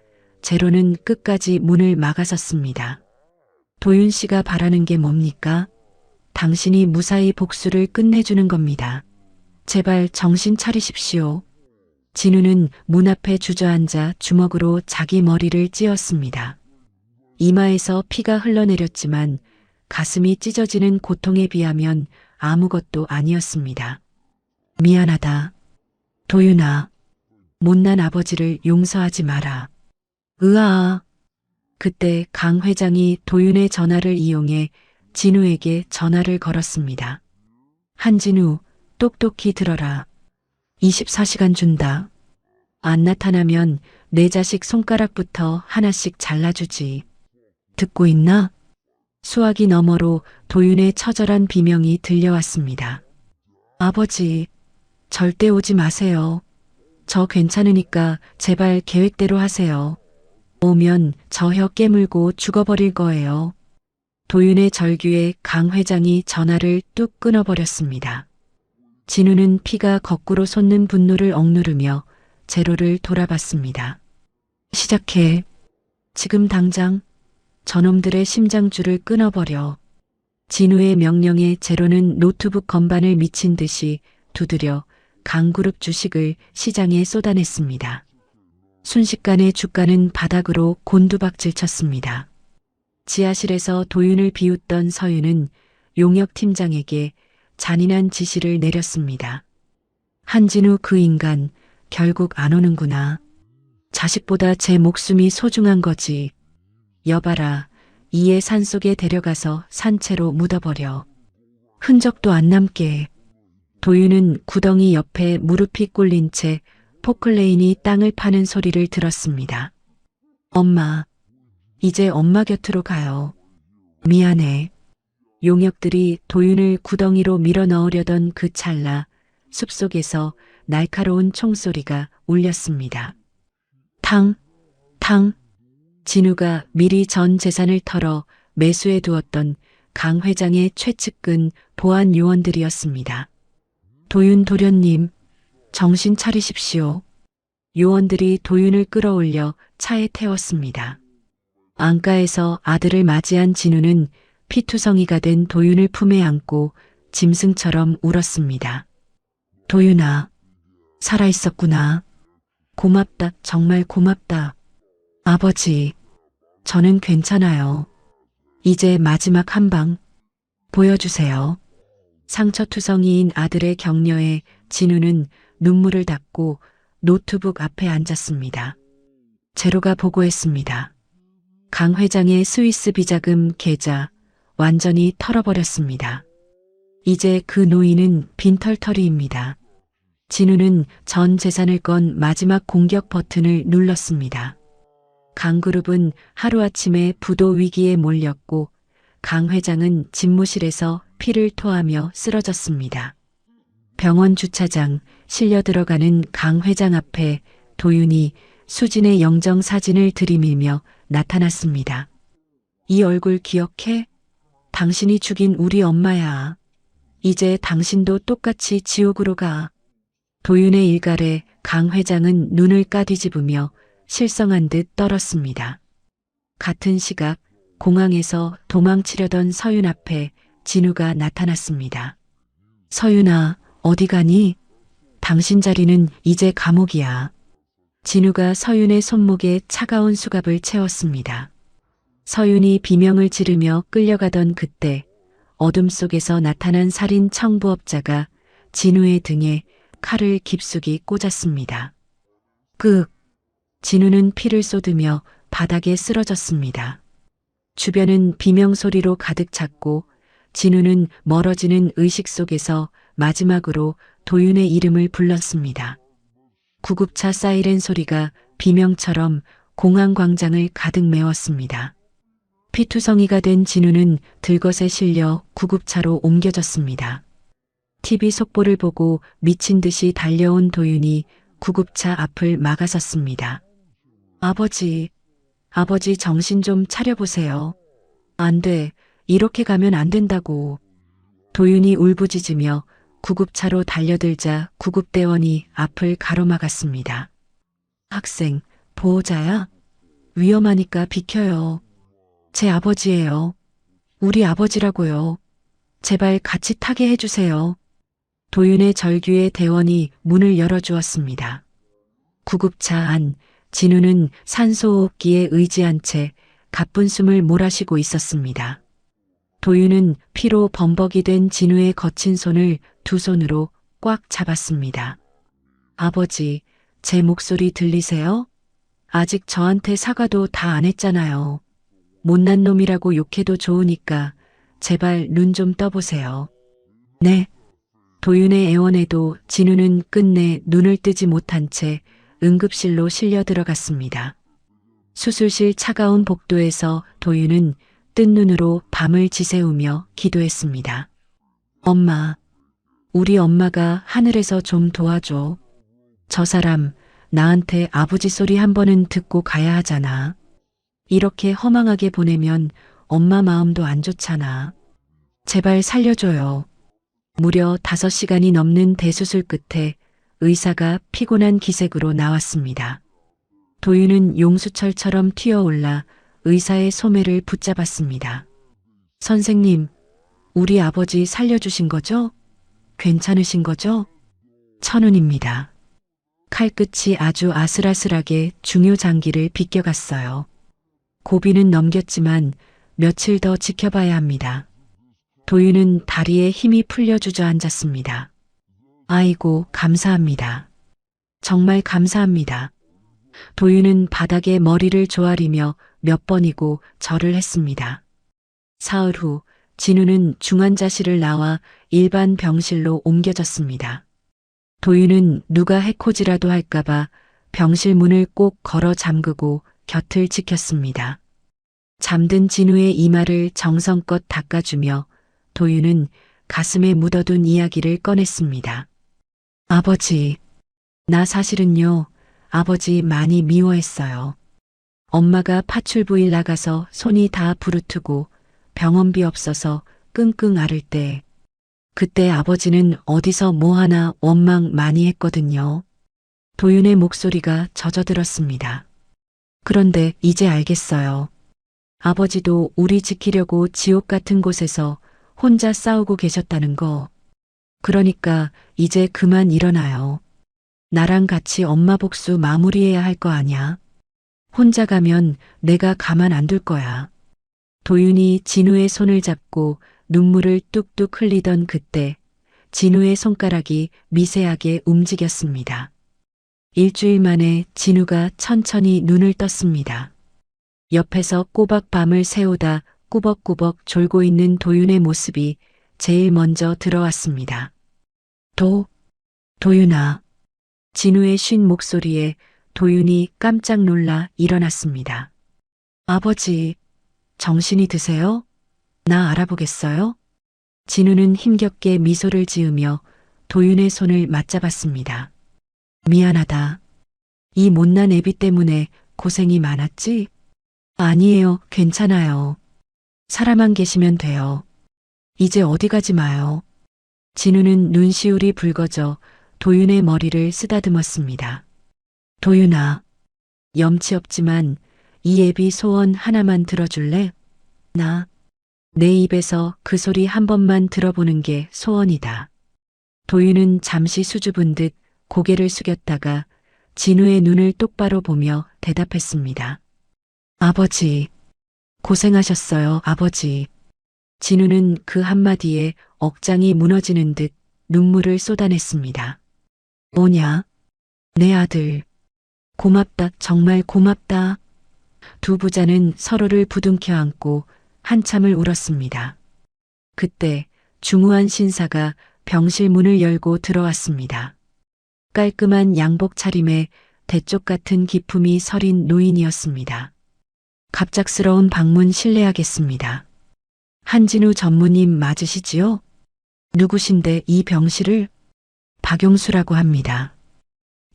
제로는 끝까지 문을 막아섰습니다. 도윤 씨가 바라는 게 뭡니까? 당신이 무사히 복수를 끝내주는 겁니다. 제발 정신 차리십시오. 진우는 문 앞에 주저앉아 주먹으로 자기 머리를 찧었습니다. 이마에서 피가 흘러내렸지만 가슴이 찢어지는 고통에 비하면 아무것도 아니었습니다. 미안하다. 도윤아. 못난 아버지를 용서하지 마라. 으아. 그때 강 회장이 도윤의 전화를 이용해 진우에게 전화를 걸었습니다. 한진우, 똑똑히 들어라. 24시간 준다. 안 나타나면 내 자식 손가락부터 하나씩 잘라주지. 듣고 있나? 수화기 너머로 도윤의 처절한 비명이 들려왔습니다. 아버지, 절대 오지 마세요. 저 괜찮으니까 제발 계획대로 하세요. 오면 저 혀 깨물고 죽어버릴 거예요. 도윤의 절규에 강 회장이 전화를 뚝 끊어버렸습니다. 진우는 피가 거꾸로 솟는 분노를 억누르며 제로를 돌아봤습니다. 시작해. 지금 당장 저놈들의 심장줄을 끊어버려. 진우의 명령에 제로는 노트북 건반을 미친 듯이 두드려 강그룹 주식을 시장에 쏟아냈습니다. 순식간에 주가는 바닥으로 곤두박질 쳤습니다. 지하실에서 도윤을 비웃던 서윤은 용역 팀장에게 잔인한 지시를 내렸습니다. 한진우 그 인간 결국 안 오는구나. 자식보다 제 목숨이 소중한 거지. 여봐라. 이에 산속에 데려가서 산채로 묻어버려. 흔적도 안 남게. 도윤은 구덩이 옆에 무릎이 꿇린 채 포클레인이 땅을 파는 소리를 들었습니다. 엄마. 이제 엄마 곁으로 가요. 미안해. 용역들이 도윤을 구덩이로 밀어 넣으려던 그 찰나 숲속에서 날카로운 총소리가 울렸습니다. 탕, 탕. 진우가 미리 전 재산을 털어 매수해 두었던 강 회장의 최측근 보안 요원들이었습니다. 도윤 도련님, 정신 차리십시오. 요원들이 도윤을 끌어올려 차에 태웠습니다. 안가에서 아들을 맞이한 진우는 피투성이가 된 도윤을 품에 안고 짐승처럼 울었습니다. 도윤아, 살아있었구나. 고맙다, 정말 고맙다. 아버지, 저는 괜찮아요. 이제 마지막 한 방 보여주세요. 상처투성이인 아들의 격려에 진우는 눈물을 닦고 노트북 앞에 앉았습니다. 제로가 보고했습니다. 강 회장의 스위스 비자금 계좌 완전히 털어버렸습니다. 이제 그 노인은 빈털터리입니다. 진우는 전 재산을 건 마지막 공격 버튼을 눌렀습니다. 강그룹은 하루아침에 부도 위기에 몰렸고 강 회장은 집무실에서 피를 토하며 쓰러졌습니다. 병원 주차장 실려 들어가는 강 회장 앞에 도윤이 수진의 영정 사진을 들이밀며 나타났습니다. 이 얼굴 기억해? 당신이 죽인 우리 엄마야. 이제 당신도 똑같이 지옥으로 가. 도윤의 일갈에 강 회장은 눈을 까뒤집으며 실성한 듯 떨었습니다. 같은 시각 공항에서 도망치려던 서윤 앞에 진우가 나타났습니다. 서윤아, 어디 가니? 당신 자리는 이제 감옥이야. 진우가 서윤의 손목에 차가운 수갑을 채웠습니다. 서윤이 비명을 지르며 끌려가던 그때 어둠 속에서 나타난 살인 청부업자가 진우의 등에 칼을 깊숙이 꽂았습니다. 진우는 피를 쏟으며 바닥에 쓰러졌습니다. 주변은 비명소리로 가득 찼고 진우는 멀어지는 의식 속에서 마지막으로 도윤의 이름을 불렀습니다. 구급차 사이렌 소리가 비명처럼 공항 광장을 가득 메웠습니다. 피투성이가 된 진우는 들것에 실려 구급차로 옮겨졌습니다. TV 속보를 보고 미친 듯이 달려온 도윤이 구급차 앞을 막아섰습니다. 아버지, 아버지 정신 좀 차려보세요. 안 돼, 이렇게 가면 안 된다고. 도윤이 울부짖으며 구급차로 달려들자 구급대원이 앞을 가로막았습니다. 학생, 보호자야? 위험하니까 비켜요. 제 아버지예요. 우리 아버지라고요. 제발 같이 타게 해주세요. 도윤의 절규의 대원이 문을 열어주었습니다. 구급차 안 진우는 산소호흡기에 의지한 채 가쁜 숨을 몰아쉬고 있었습니다. 도윤은 피로 범벅이 된 진우의 거친 손을 두 손으로 꽉 잡았습니다. 아버지, 제 목소리 들리세요? 아직 저한테 사과도 다 안 했잖아요. 못난 놈이라고 욕해도 좋으니까 제발 눈 좀 떠보세요. 네. 도윤의 애원에도 진우는 끝내 눈을 뜨지 못한 채 응급실로 실려 들어갔습니다. 수술실 차가운 복도에서 도윤은 뜬 눈으로 밤을 지새우며 기도했습니다. 엄마, 우리 엄마가 하늘에서 좀 도와줘. 저 사람 나한테 아버지 소리 한 번은 듣고 가야 하잖아. 이렇게 허망하게 보내면 엄마 마음도 안 좋잖아. 제발 살려줘요. 무려 5시간이 넘는 대수술 끝에 의사가 피곤한 기색으로 나왔습니다. 도윤은 용수철처럼 튀어올라 의사의 소매를 붙잡았습니다. 선생님, 우리 아버지 살려주신 거죠? 괜찮으신 거죠? 천운입니다. 칼끝이 아주 아슬아슬하게 중요 장기를 비껴갔어요. 고비는 넘겼지만 며칠 더 지켜봐야 합니다. 도윤은 다리에 힘이 풀려 주저앉았습니다. 아이고, 감사합니다. 정말 감사합니다. 도윤은 바닥에 머리를 조아리며 몇 번이고 절을 했습니다. 사흘 후 진우는 중환자실을 나와 일반 병실로 옮겨졌습니다. 도윤은 누가 해코지라도 할까봐 병실 문을 꼭 걸어 잠그고 곁을 지켰습니다. 잠든 진우의 이마를 정성껏 닦아주며 도윤은 가슴에 묻어둔 이야기를 꺼냈습니다. 아버지, 나 사실은요, 아버지 많이 미워했어요. 엄마가 파출부일 나가서 손이 다 부르트고 병원비 없어서 끙끙 앓을 때, 그때 아버지는 어디서 뭐 하나 원망 많이 했거든요. 도윤의 목소리가 젖어들었습니다. 그런데 이제 알겠어요. 아버지도 우리 지키려고 지옥 같은 곳에서 혼자 싸우고 계셨다는 거. 그러니까 이제 그만 일어나요. 나랑 같이 엄마 복수 마무리해야 할 거 아냐? 혼자 가면 내가 가만 안 둘 거야. 도윤이 진우의 손을 잡고 눈물을 뚝뚝 흘리던 그때 진우의 손가락이 미세하게 움직였습니다. 일주일 만에 진우가 천천히 눈을 떴습니다. 옆에서 꼬박 밤을 새우다 꾸벅꾸벅 졸고 있는 도윤의 모습이 제일 먼저 들어왔습니다. 도윤아. 진우의 쉰 목소리에 도윤이 깜짝 놀라 일어났습니다. 아버지, 정신이 드세요? 나 알아보겠어요? 진우는 힘겹게 미소를 지으며 도윤의 손을 맞잡았습니다. 미안하다. 이 못난 애비 때문에 고생이 많았지? 아니에요, 괜찮아요. 사람만 계시면 돼요. 이제 어디 가지 마요. 진우는 눈시울이 붉어져 도윤의 머리를 쓰다듬었습니다. 도윤아, 염치 없지만 이 애비 소원 하나만 들어줄래? 내 입에서 그 소리 한 번만 들어보는 게 소원이다. 도윤은 잠시 수줍은 듯 고개를 숙였다가 진우의 눈을 똑바로 보며 대답했습니다. 아버지, 고생하셨어요, 아버지. 진우는 그 한마디에 억장이 무너지는 듯 눈물을 쏟아냈습니다. 뭐냐? 내 아들. 고맙다, 정말 고맙다. 두 부자는 서로를 부둥켜 안고 한참을 울었습니다. 그때 중후한 신사가 병실 문을 열고 들어왔습니다. 깔끔한 양복 차림에 대쪽 같은 기품이 서린 노인이었습니다. 갑작스러운 방문 실례하겠습니다. 한진우 전무님 맞으시지요? 누구신데 이 병실을? 박용수라고 합니다.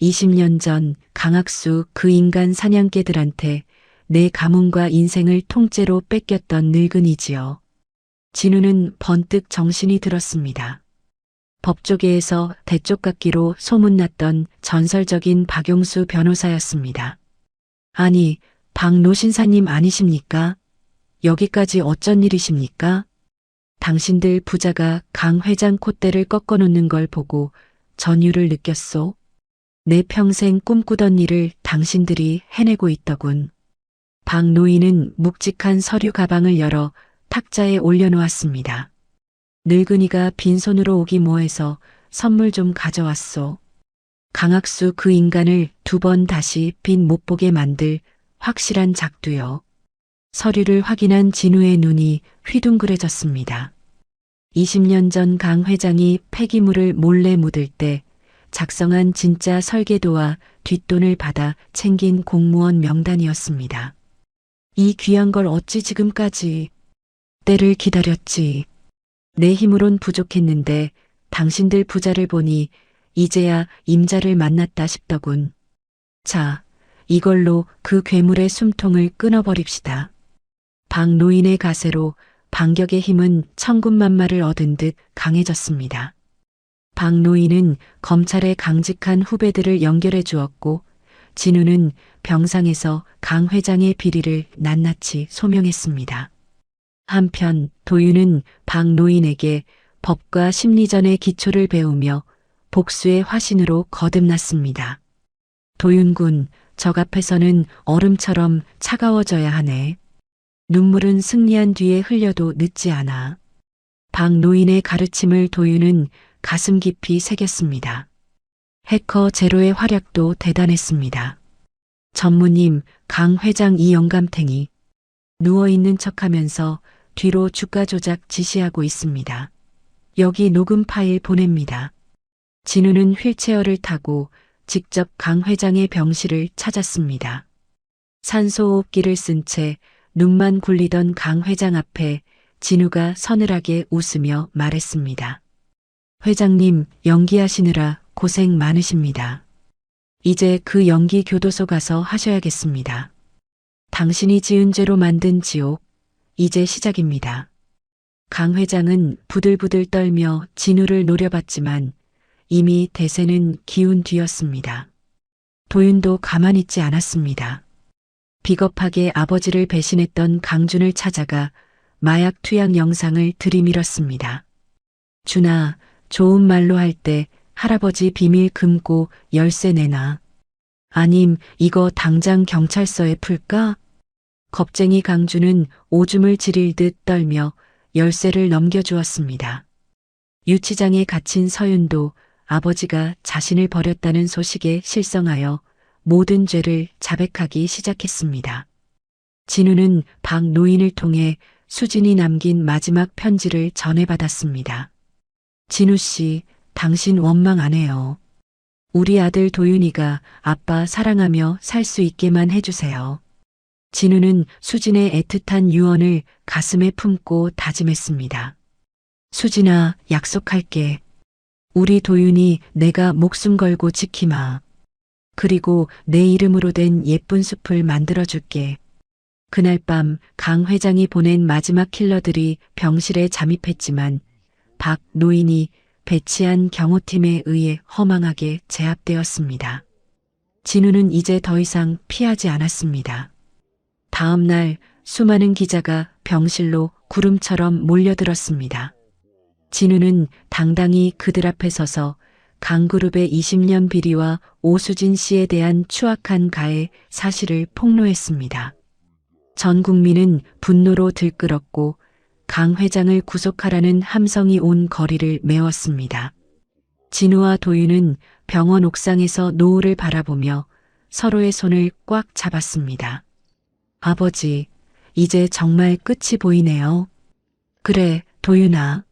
20년 전 강학수 그 인간 사냥개들한테 내 가문과 인생을 통째로 뺏겼던 늙은이지요. 진우는 번뜩 정신이 들었습니다. 법조계에서 대쪽깎기로 소문났던 전설적인 박용수 변호사였습니다. 아니, 박노 신사님 아니십니까? 여기까지 어쩐 일이십니까? 당신들 부자가 강 회장 콧대를 꺾어놓는 걸 보고 전율을 느꼈소. 내 평생 꿈꾸던 일을 당신들이 해내고 있더군. 박 노인은 묵직한 서류 가방을 열어 탁자에 올려놓았습니다. 늙은이가 빈손으로 오기 뭐해서 선물 좀 가져왔소. 강학수 그 인간을 두 번 다시 빛 못 보게 만들 확실한 작두요. 서류를 확인한 진우의 눈이 휘둥그레졌습니다. 20년 전 강 회장이 폐기물을 몰래 묻을 때 작성한 진짜 설계도와 뒷돈을 받아 챙긴 공무원 명단이었습니다. 이 귀한 걸 어찌 지금까지 때를 기다렸지. 내 힘으론 부족했는데 당신들 부자를 보니 이제야 임자를 만났다 싶더군. 자, 이걸로 그 괴물의 숨통을 끊어버립시다. 박 노인의 가세로 반격의 힘은 천군만마를 얻은 듯 강해졌습니다. 박 노인은 검찰의 강직한 후배들을 연결해 주었고 진우는 병상에서 강 회장의 비리를 낱낱이 소명했습니다. 한편 도윤은 박 노인에게 법과 심리전의 기초를 배우며 복수의 화신으로 거듭났습니다. 도윤군, 적 앞에서는 얼음처럼 차가워져야 하네. 눈물은 승리한 뒤에 흘려도 늦지 않아. 박 노인의 가르침을 도윤은 가슴 깊이 새겼습니다. 해커 제로의 활약도 대단했습니다. 전무님, 강 회장 이 영감탱이 누워있는 척하면서 뒤로 주가 조작 지시하고 있습니다. 여기 녹음 파일 보냅니다. 진우는 휠체어를 타고 직접 강 회장의 병실을 찾았습니다. 산소호흡기를 쓴 채 눈만 굴리던 강 회장 앞에 진우가 서늘하게 웃으며 말했습니다. 회장님, 연기하시느라 고생 많으십니다. 이제 그 연기 교도소 가서 하셔야겠습니다. 당신이 지은 죄로 만든 지옥, 이제 시작입니다. 강 회장은 부들부들 떨며 진우를 노려봤지만 이미 대세는 기운 뒤였습니다. 도윤도 가만히 있지 않았습니다. 비겁하게 아버지를 배신했던 강준을 찾아가 마약 투약 영상을 들이밀었습니다. 준아, 좋은 말로 할 때 할아버지 비밀 금고 열쇠 내놔. 아님 이거 당장 경찰서에 풀까? 겁쟁이 강준은 오줌을 지릴 듯 떨며 열쇠를 넘겨주었습니다. 유치장에 갇힌 서윤도 아버지가 자신을 버렸다는 소식에 실성하여 모든 죄를 자백하기 시작했습니다. 진우는 박 노인을 통해 수진이 남긴 마지막 편지를 전해받았습니다. 진우 씨, 당신 원망 안 해요. 우리 아들 도윤이가 아빠 사랑하며 살 수 있게만 해주세요. 진우는 수진의 애틋한 유언을 가슴에 품고 다짐했습니다. 수진아, 약속할게. 우리 도윤이 내가 목숨 걸고 지키마. 그리고 내 이름으로 된 예쁜 숲을 만들어줄게. 그날 밤 강 회장이 보낸 마지막 킬러들이 병실에 잠입했지만 박 노인이 배치한 경호팀에 의해 허망하게 제압되었습니다. 진우는 이제 더 이상 피하지 않았습니다. 다음 날 수많은 기자가 병실로 구름처럼 몰려들었습니다. 진우는 당당히 그들 앞에 서서 강그룹의 20년 비리와 오수진 씨에 대한 추악한 가해 사실을 폭로했습니다. 전 국민은 분노로 들끓었고 강 회장을 구속하라는 함성이 온 거리를 메웠습니다. 진우와 도윤은 병원 옥상에서 노을을 바라보며 서로의 손을 꽉 잡았습니다. 아버지, 이제 정말 끝이 보이네요. 그래, 도윤아.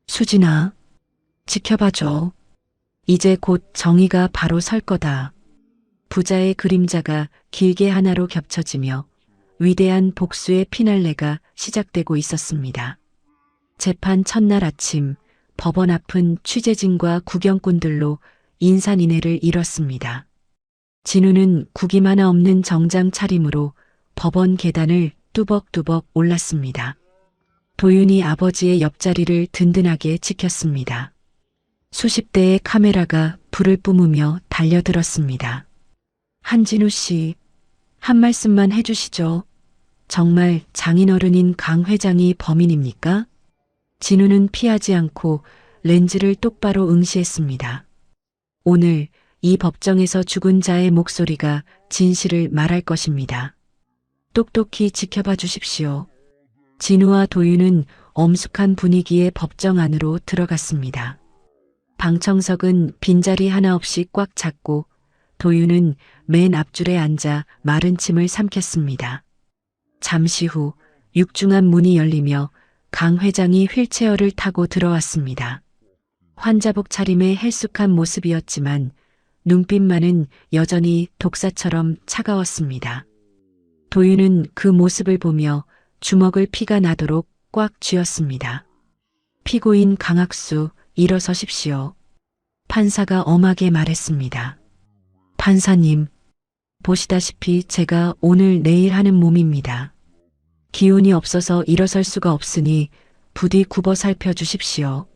수진아. 지켜봐줘. 이제 곧 정의가 바로 설 거다. 부자의 그림자가 길게 하나로 겹쳐지며 위대한 복수의 피날레가 시작되고 있었습니다. 재판 첫날 아침, 법원 앞은 취재진과 구경꾼들로 인산인해를 이뤘습니다. 진우는 국임 하나 없는 정장 차림으로 법원 계단을 뚜벅뚜벅 올랐습니다. 도윤이 아버지의 옆자리를 든든하게 지켰습니다. 수십 대의 카메라가 불을 뿜으며 달려들었습니다. 한진우 씨, 한 말씀만 해주시죠. 정말 장인어른인 강 회장이 범인입니까? 진우는 피하지 않고 렌즈를 똑바로 응시했습니다. 오늘 이 법정에서 죽은 자의 목소리가 진실을 말할 것입니다. 똑똑히 지켜봐 주십시오. 진우와 도윤은 엄숙한 분위기의 법정 안으로 들어갔습니다. 방청석은 빈자리 하나 없이 꽉 찼고 도윤은 맨 앞줄에 앉아 마른 침을 삼켰습니다. 잠시 후 육중한 문이 열리며 강 회장이 휠체어를 타고 들어왔습니다. 환자복 차림의 헬쑥한 모습이었지만 눈빛만은 여전히 독사처럼 차가웠습니다. 도윤은 그 모습을 보며 주먹을 피가 나도록 꽉 쥐었습니다. 피고인 강학수, 일어서십시오. 판사가 엄하게 말했습니다. 판사님, 보시다시피 제가 오늘 내일 하는 몸입니다. 기운이 없어서 일어설 수가 없으니 부디 굽어 살펴주십시오.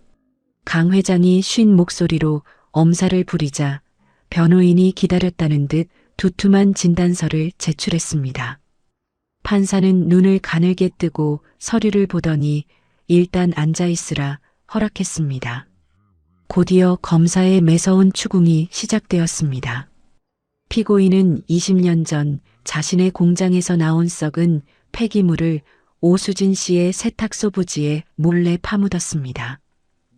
강 회장이 쉰 목소리로 엄살을 부리자 변호인이 기다렸다는 듯 두툼한 진단서를 제출했습니다. 판사는 눈을 가늘게 뜨고 서류를 보더니 일단 앉아있으라 허락했습니다. 곧이어 검사의 매서운 추궁이 시작되었습니다. 피고인은 20년 전 자신의 공장에서 나온 썩은 폐기물을 오수진 씨의 세탁소 부지에 몰래 파묻었습니다.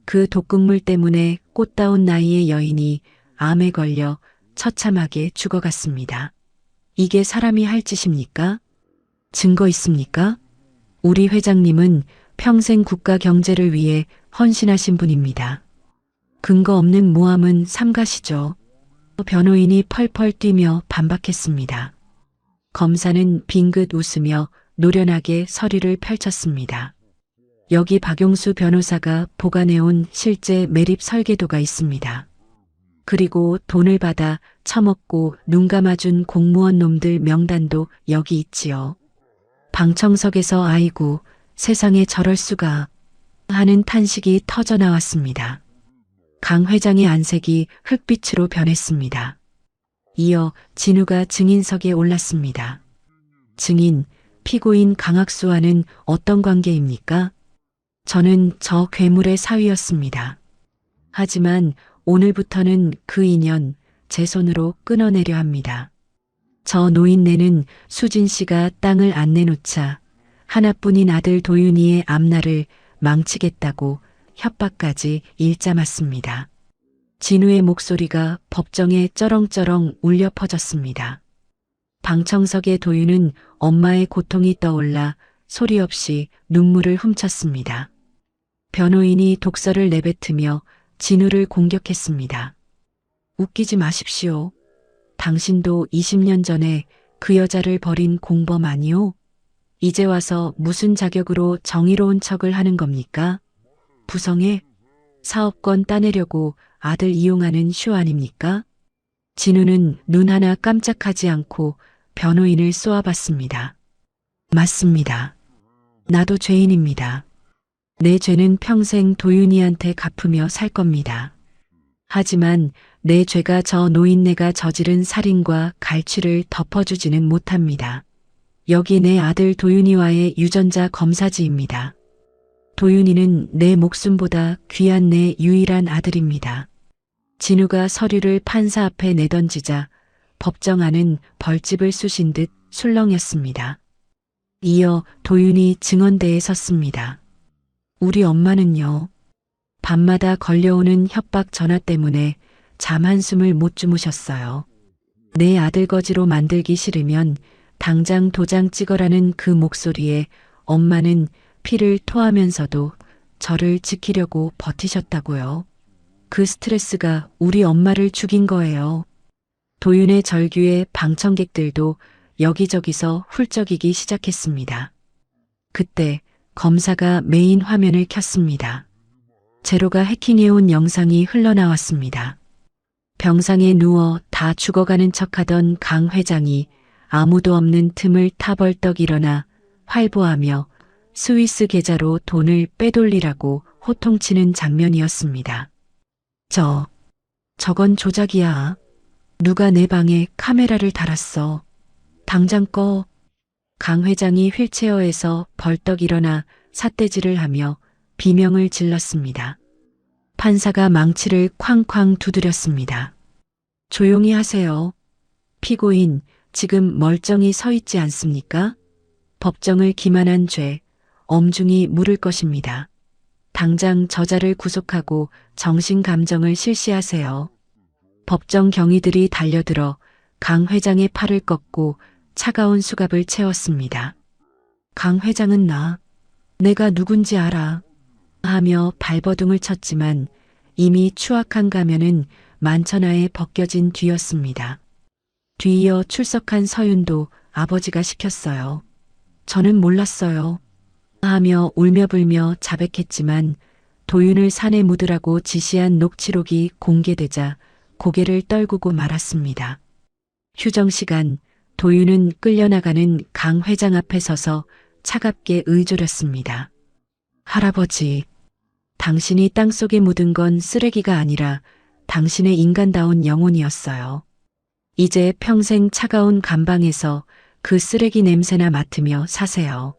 그 독극물 때문에 꽃다운 나이의 여인이 암에 걸려 처참하게 죽어갔습니다. 이게 사람이 할 짓입니까? 증거 있습니까? 우리 회장님은 평생 국가 경제를 위해 헌신하신 분입니다. 근거 없는 모함은 삼가시죠. 변호인이 펄펄 뛰며 반박했습니다. 검사는 빙긋 웃으며 노련하게 서류를 펼쳤습니다. 여기 박용수 변호사가 보관해온 실제 매립 설계도가 있습니다. 그리고 돈을 받아 처먹고 눈 감아준 공무원 놈들 명단도 여기 있지요. 방청석에서 아이고 세상에 저럴 수가 하는 탄식이 터져 나왔습니다. 강 회장의 안색이 흑빛으로 변했습니다. 이어 진우가 증인석에 올랐습니다. 증인, 피고인 강학수와는 어떤 관계입니까? 저는 저 괴물의 사위였습니다. 하지만 오늘부터는 그 인연 제 손으로 끊어내려 합니다. 저 노인네는 수진 씨가 땅을 안 내놓자 하나뿐인 아들 도윤이의 앞날을 망치겠다고 협박까지 일잠았습니다. 진우의 목소리가 법정에 쩌렁쩌렁 울려 퍼졌습니다. 방청석의 도윤은 엄마의 고통이 떠올라 소리 없이 눈물을 훔쳤습니다. 변호인이 독서를 내뱉으며 진우를 공격했습니다. 웃기지 마십시오. 당신도 20년 전에 그 여자를 버린 공범 아니오? 이제 와서 무슨 자격으로 정의로운 척을 하는 겁니까? 부성에 사업권 따내려고 아들 이용하는 쇼 아닙니까? 진우는 눈 하나 깜짝하지 않고 변호인을 쏘아봤습니다. 맞습니다. 나도 죄인입니다. 내 죄는 평생 도윤이한테 갚으며 살 겁니다. 하지만 내 죄가 저 노인네가 저지른 살인과 갈취를 덮어주지는 못합니다. 여기 내 아들 도윤이와의 유전자 검사지입니다. 도윤이는 내 목숨보다 귀한 내 유일한 아들입니다. 진우가 서류를 판사 앞에 내던지자 법정 안은 벌집을 쑤신 듯 술렁였습니다. 이어 도윤이 증언대에 섰습니다. 우리 엄마는요. 밤마다 걸려오는 협박 전화 때문에 잠 한숨을 못 주무셨어요. 내 아들 거지로 만들기 싫으면 당장 도장 찍어라는 그 목소리에 엄마는 피를 토하면서도 저를 지키려고 버티셨다고요. 그 스트레스가 우리 엄마를 죽인 거예요. 도윤의 절규에 방청객들도 여기저기서 훌쩍이기 시작했습니다. 그때 검사가 메인 화면을 켰습니다. 제로가 해킹해온 영상이 흘러나왔습니다. 병상에 누워 다 죽어가는 척하던 강 회장이 아무도 없는 틈을 타벌떡 일어나 활보하며 스위스 계좌로 돈을 빼돌리라고 호통치는 장면이었습니다. 저건 조작이야. 누가 내 방에 카메라를 달았어. 당장 꺼. 강 회장이 휠체어에서 벌떡 일어나 삿대질을 하며 비명을 질렀습니다. 판사가 망치를 쾅쾅 두드렸습니다. 조용히 하세요. 피고인, 지금 멀쩡히 서 있지 않습니까? 법정을 기만한 죄, 엄중히 물을 것입니다. 당장 저자를 구속하고 정신감정을 실시하세요. 법정 경위들이 달려들어 강 회장의 팔을 꺾고 차가운 수갑을 채웠습니다. 강 회장은 내가 누군지 알아. 하며 발버둥을 쳤지만 이미 추악한 가면은 만천하에 벗겨진 뒤였습니다. 뒤이어 출석한 서윤도 아버지가 시켰어요. 저는 몰랐어요. 하며 울며불며 자백했지만 도윤을 산에 묻으라고 지시한 녹취록이 공개되자 고개를 떨구고 말았습니다. 휴정 시간, 도윤은 끌려나가는 강 회장 앞에 서서 차갑게 의조렸습니다. 할아버지, 당신이 땅속에 묻은 건 쓰레기가 아니라 당신의 인간다운 영혼이었어요. 이제 평생 차가운 감방에서 그 쓰레기 냄새나 맡으며 사세요.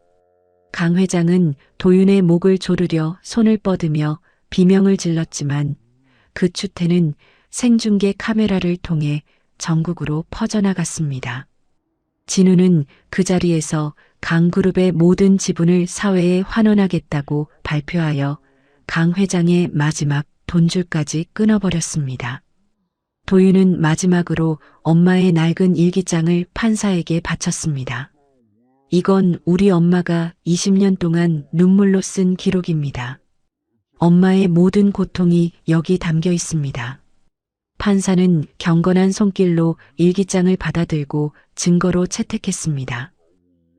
강 회장은 도윤의 목을 조르려 손을 뻗으며 비명을 질렀지만 그 추태는 생중계 카메라를 통해 전국으로 퍼져나갔습니다. 진우는 그 자리에서 강그룹의 모든 지분을 사회에 환원하겠다고 발표하여 강 회장의 마지막 돈줄까지 끊어버렸습니다. 도윤은 마지막으로 엄마의 낡은 일기장을 판사에게 바쳤습니다. 이건 우리 엄마가 20년 동안 눈물로 쓴 기록입니다. 엄마의 모든 고통이 여기 담겨 있습니다. 판사는 경건한 손길로 일기장을 받아들고 증거로 채택했습니다.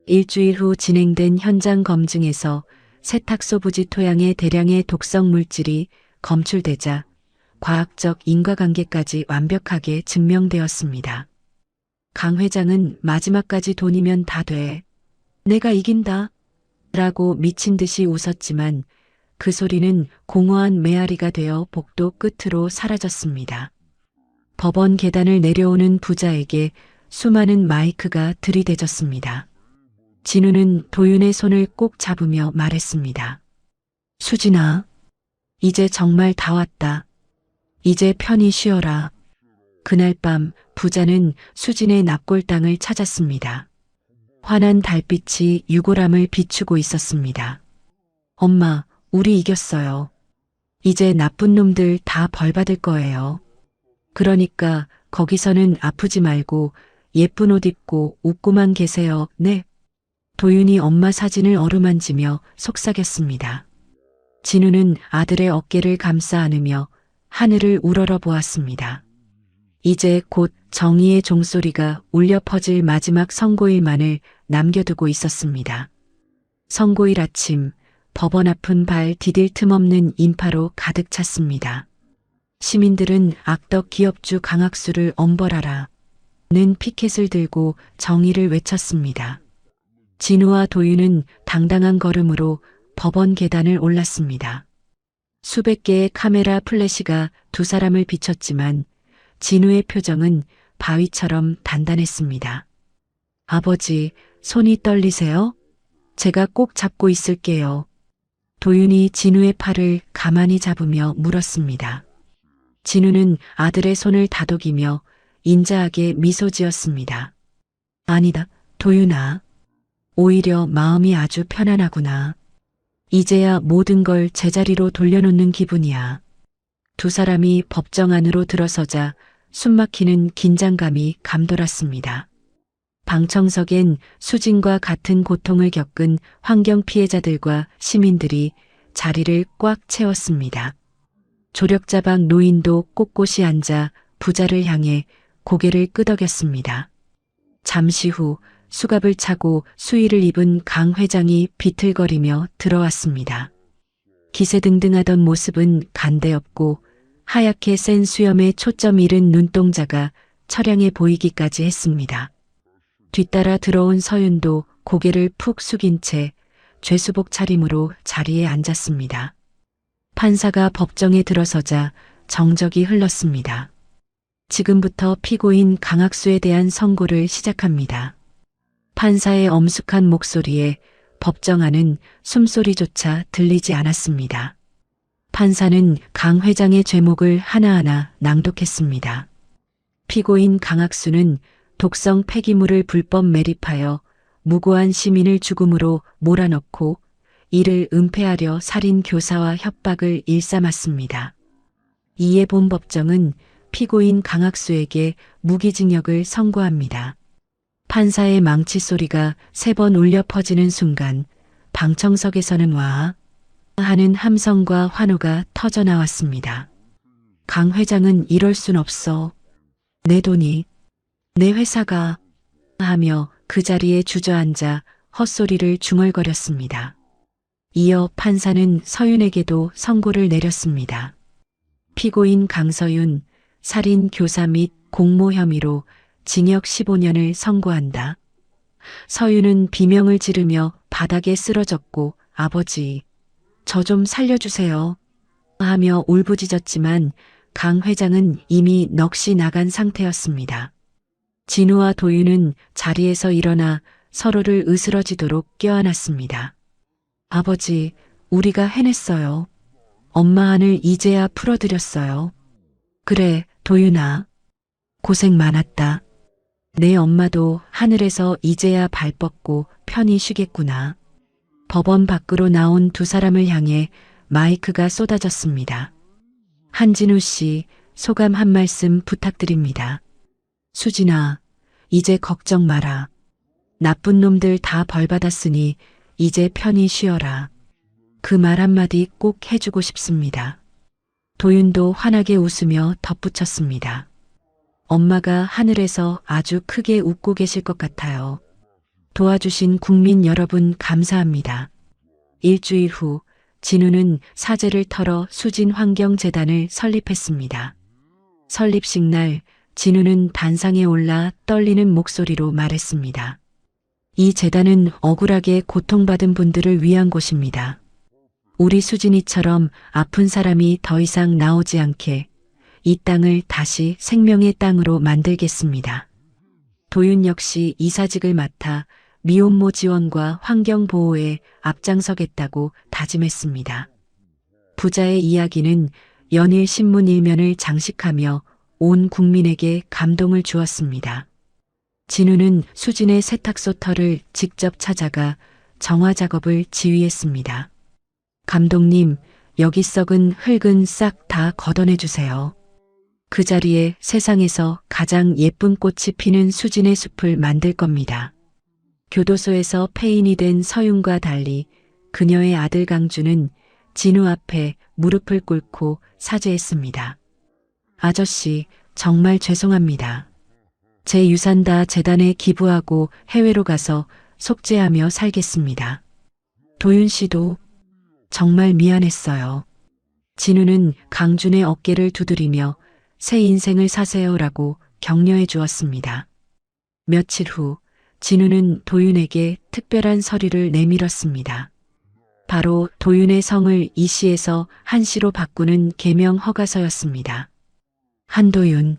일주일 후 진행된 현장 검증에서 세탁소 부지 토양의 대량의 독성 물질이 검출되자 과학적 인과관계까지 완벽하게 증명되었습니다. 강 회장은 마지막까지 돈이면 다 돼. 내가 이긴다. 라고 미친 듯이 웃었지만 그 소리는 공허한 메아리가 되어 복도 끝으로 사라졌습니다. 법원 계단을 내려오는 부자에게 수많은 마이크가 들이대졌습니다. 진우는 도윤의 손을 꼭 잡으며 말했습니다. 수진아, 이제 정말 다 왔다. 이제 편히 쉬어라. 그날 밤 부자는 수진의 납골당을 찾았습니다. 환한 달빛이 유골함을 비추고 있었습니다. 엄마, 우리 이겼어요. 이제 나쁜 놈들 다 벌받을 거예요. 그러니까 거기서는 아프지 말고 예쁜 옷 입고 웃고만 계세요. 네. 도윤이 엄마 사진을 어루만지며 속삭였습니다. 진우는 아들의 어깨를 감싸 안으며 하늘을 우러러 보았습니다. 이제 곧 정의의 종소리가 울려 퍼질 마지막 선고일만을 남겨두고 있었습니다. 선고일 아침, 법원 앞은 발 디딜 틈 없는 인파로 가득 찼습니다. 시민들은 악덕 기업주 강학수를 엄벌하라 는 피켓을 들고 정의를 외쳤습니다. 진우와 도윤은 당당한 걸음으로 법원 계단을 올랐습니다. 수백 개의 카메라 플래시가 두 사람을 비췄지만 진우의 표정은 바위처럼 단단했습니다. 아버지, 손이 떨리세요? 제가 꼭 잡고 있을게요. 도윤이 진우의 팔을 가만히 잡으며 물었습니다. 진우는 아들의 손을 다독이며 인자하게 미소 지었습니다. 아니다, 도윤아. 오히려 마음이 아주 편안하구나. 이제야 모든 걸 제자리로 돌려놓는 기분이야. 두 사람이 법정 안으로 들어서자 숨막히는 긴장감이 감돌았습니다. 방청석엔 수진과 같은 고통을 겪은 환경 피해자들과 시민들이 자리를 꽉 채웠습니다. 조력자박 노인도 꼿꼿이 앉아 부자를 향해 고개를 끄덕였습니다. 잠시 후 수갑을 차고 수의를 입은 강 회장이 비틀거리며 들어왔습니다. 기세등등하던 모습은 간대없고 하얗게 센 수염에 초점 잃은 눈동자가 처량해 보이기까지 했습니다. 뒤따라 들어온 서윤도 고개를 푹 숙인 채 죄수복 차림으로 자리에 앉았습니다. 판사가 법정에 들어서자 정적이 흘렀습니다. 지금부터 피고인 강학수에 대한 선고를 시작합니다. 판사의 엄숙한 목소리에 법정 안은 숨소리조차 들리지 않았습니다. 판사는 강 회장의 죄목을 하나하나 낭독했습니다. 피고인 강학수는 독성 폐기물을 불법 매립하여 무고한 시민을 죽음으로 몰아넣고 이를 은폐하려 살인 교사와 협박을 일삼았습니다. 이에 본법정은 피고인 강학수에게 무기징역을 선고합니다. 판사의 망치 소리가 3번 울려 퍼지는 순간 방청석에서는 와 하는 함성과 환호가 터져 나왔습니다. 강 회장은 이럴 순 없어. 내 돈이, 내 회사가 하며 그 자리에 주저앉아 헛소리를 중얼거렸습니다. 이어 판사는 서윤에게도 선고를 내렸습니다. 피고인 강서윤 살인 교사 및 공모 혐의로 징역 15년을 선고한다. 서윤은 비명을 지르며 바닥에 쓰러졌고 아버지, 저 좀 살려주세요 하며 울부짖었지만 강 회장은 이미 넋이 나간 상태였습니다. 진우와 도윤은 자리에서 일어나 서로를 으스러지도록 껴안았습니다. 아버지, 우리가 해냈어요. 엄마 안을 이제야 풀어드렸어요. 그래, 도윤아. 고생 많았다. 내 엄마도 하늘에서 이제야 발 뻗고 편히 쉬겠구나. 법원 밖으로 나온 두 사람을 향해 마이크가 쏟아졌습니다. 한진우 씨, 소감 한 말씀 부탁드립니다. 수진아, 이제 걱정 마라. 나쁜 놈들 다 벌받았으니 이제 편히 쉬어라. 그 말 한마디 꼭 해주고 싶습니다. 도윤도 환하게 웃으며 덧붙였습니다. 엄마가 하늘에서 아주 크게 웃고 계실 것 같아요. 도와주신 국민 여러분 감사합니다. 일주일 후 진우는 사제를 털어 수진환경재단을 설립했습니다. 설립식 날 진우는 단상에 올라 떨리는 목소리로 말했습니다. 이 재단은 억울하게 고통받은 분들을 위한 곳입니다. 우리 수진이처럼 아픈 사람이 더 이상 나오지 않게 이 땅을 다시 생명의 땅으로 만들겠습니다. 도윤 역시 이사직을 맡아 미혼모 지원과 환경 보호에 앞장서겠다고 다짐했습니다. 부자의 이야기는 연일 신문 일면을 장식하며 온 국민에게 감동을 주었습니다. 진우는 수진의 세탁소 털을 직접 찾아가 정화 작업을 지휘했습니다. 감독님, 여기 썩은 흙은 싹 다 걷어내 주세요. 그 자리에 세상에서 가장 예쁜 꽃이 피는 수진의 숲을 만들 겁니다. 교도소에서 폐인이 된 서윤과 달리 그녀의 아들 강주는 진우 앞에 무릎을 꿇고 사죄했습니다. 아저씨, 정말 죄송합니다. 제 유산 다 재단에 기부하고 해외로 가서 속죄하며 살겠습니다. 도윤 씨도 정말 미안했어요. 진우는 강준의 어깨를 두드리며 새 인생을 사세요라고 격려해 주었습니다. 며칠 후 진우는 도윤에게 특별한 서류를 내밀었습니다. 바로 도윤의 성을 이씨에서 한씨로 바꾸는 개명 허가서였습니다. 한도윤,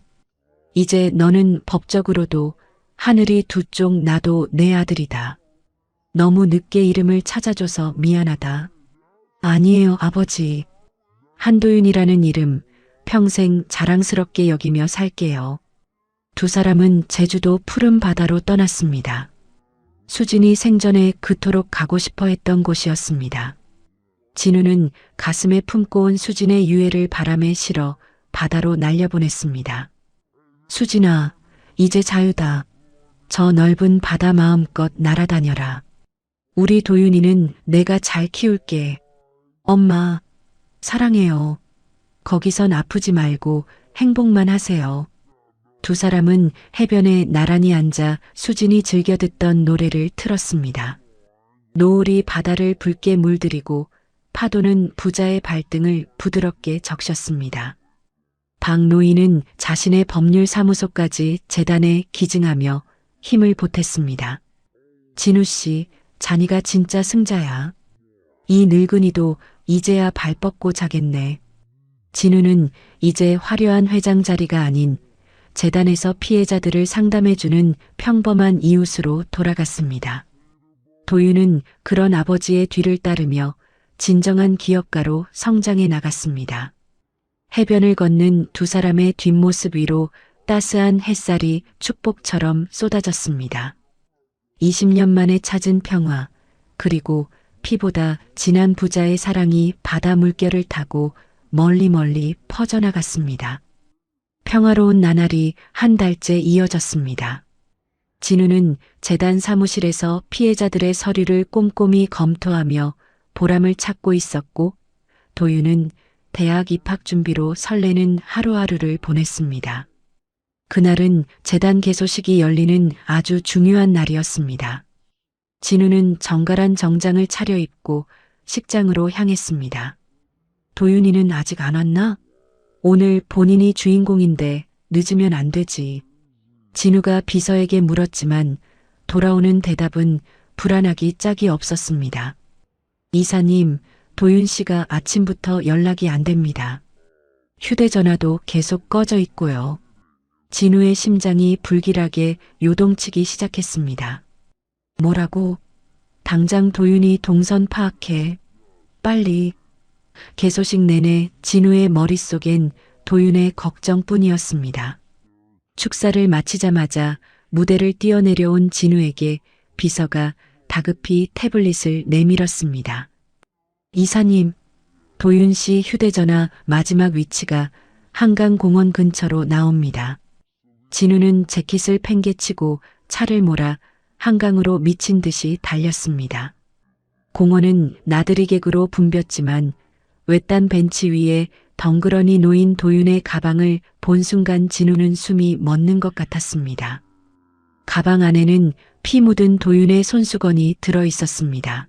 이제 너는 법적으로도 하늘이 두 쪽 나도 내 아들이다. 너무 늦게 이름을 찾아줘서 미안하다. 아니에요, 아버지. 한도윤이라는 이름 평생 자랑스럽게 여기며 살게요. 두 사람은 제주도 푸른 바다로 떠났습니다. 수진이 생전에 그토록 가고 싶어 했던 곳이었습니다. 진우는 가슴에 품고 온 수진의 유해를 바람에 실어 바다로 날려보냈습니다. 수진아, 이제 자유다. 저 넓은 바다 마음껏 날아다녀라. 우리 도윤이는 내가 잘 키울게. 엄마, 사랑해요. 거기선 아프지 말고 행복만 하세요. 두 사람은 해변에 나란히 앉아 수진이 즐겨 듣던 노래를 틀었습니다. 노을이 바다를 붉게 물들이고 파도는 부자의 발등을 부드럽게 적셨습니다. 박노인은 자신의 법률사무소까지 재단에 기증하며 힘을 보탰습니다. 진우 씨, 자니가 진짜 승자야. 이 늙은이도 이제야 발 뻗고 자겠네. 진우는 이제 화려한 회장 자리가 아닌 재단에서 피해자들을 상담해주는 평범한 이웃으로 돌아갔습니다. 도윤은 그런 아버지의 뒤를 따르며 진정한 기업가로 성장해 나갔습니다. 해변을 걷는 두 사람의 뒷모습 위로 따스한 햇살이 축복처럼 쏟아졌습니다. 20년 만에 찾은 평화, 그리고 피보다 진한 부자의 사랑이 바다 물결을 타고 멀리 멀리 퍼져나갔습니다. 평화로운 나날이 한 달째 이어졌습니다. 진우는 재단 사무실에서 피해자들의 서류를 꼼꼼히 검토하며 보람을 찾고 있었고, 도윤은 대학 입학 준비로 설레는 하루하루를 보냈습니다. 그날은 재단 개소식이 열리는 아주 중요한 날이었습니다. 진우는 정갈한 정장을 차려입고 식장으로 향했습니다. 도윤이는 아직 안 왔나? 오늘 본인이 주인공인데 늦으면 안 되지. 진우가 비서에게 물었지만 돌아오는 대답은 불안하기 짝이 없었습니다. 이사님, 도윤 씨가 아침부터 연락이 안 됩니다. 휴대전화도 계속 꺼져 있고요. 진우의 심장이 불길하게 요동치기 시작했습니다. 뭐라고? 당장 도윤이 동선 파악해. 빨리. 개소식 내내 진우의 머릿속엔 도윤의 걱정뿐이었습니다. 축사를 마치자마자 무대를 뛰어내려온 진우에게 비서가 다급히 태블릿을 내밀었습니다. 이사님, 도윤 씨 휴대전화 마지막 위치가 한강공원 근처로 나옵니다. 진우는 재킷을 팽개치고 차를 몰아 한강으로 미친 듯이 달렸습니다. 공원은 나들이 객으로 붐볐지만 외딴 벤치 위에 덩그러니 놓인 도윤의 가방을 본 순간 진우는 숨이 멎는 것 같았습니다. 가방 안에는 피 묻은 도윤의 손수건이 들어 있었습니다.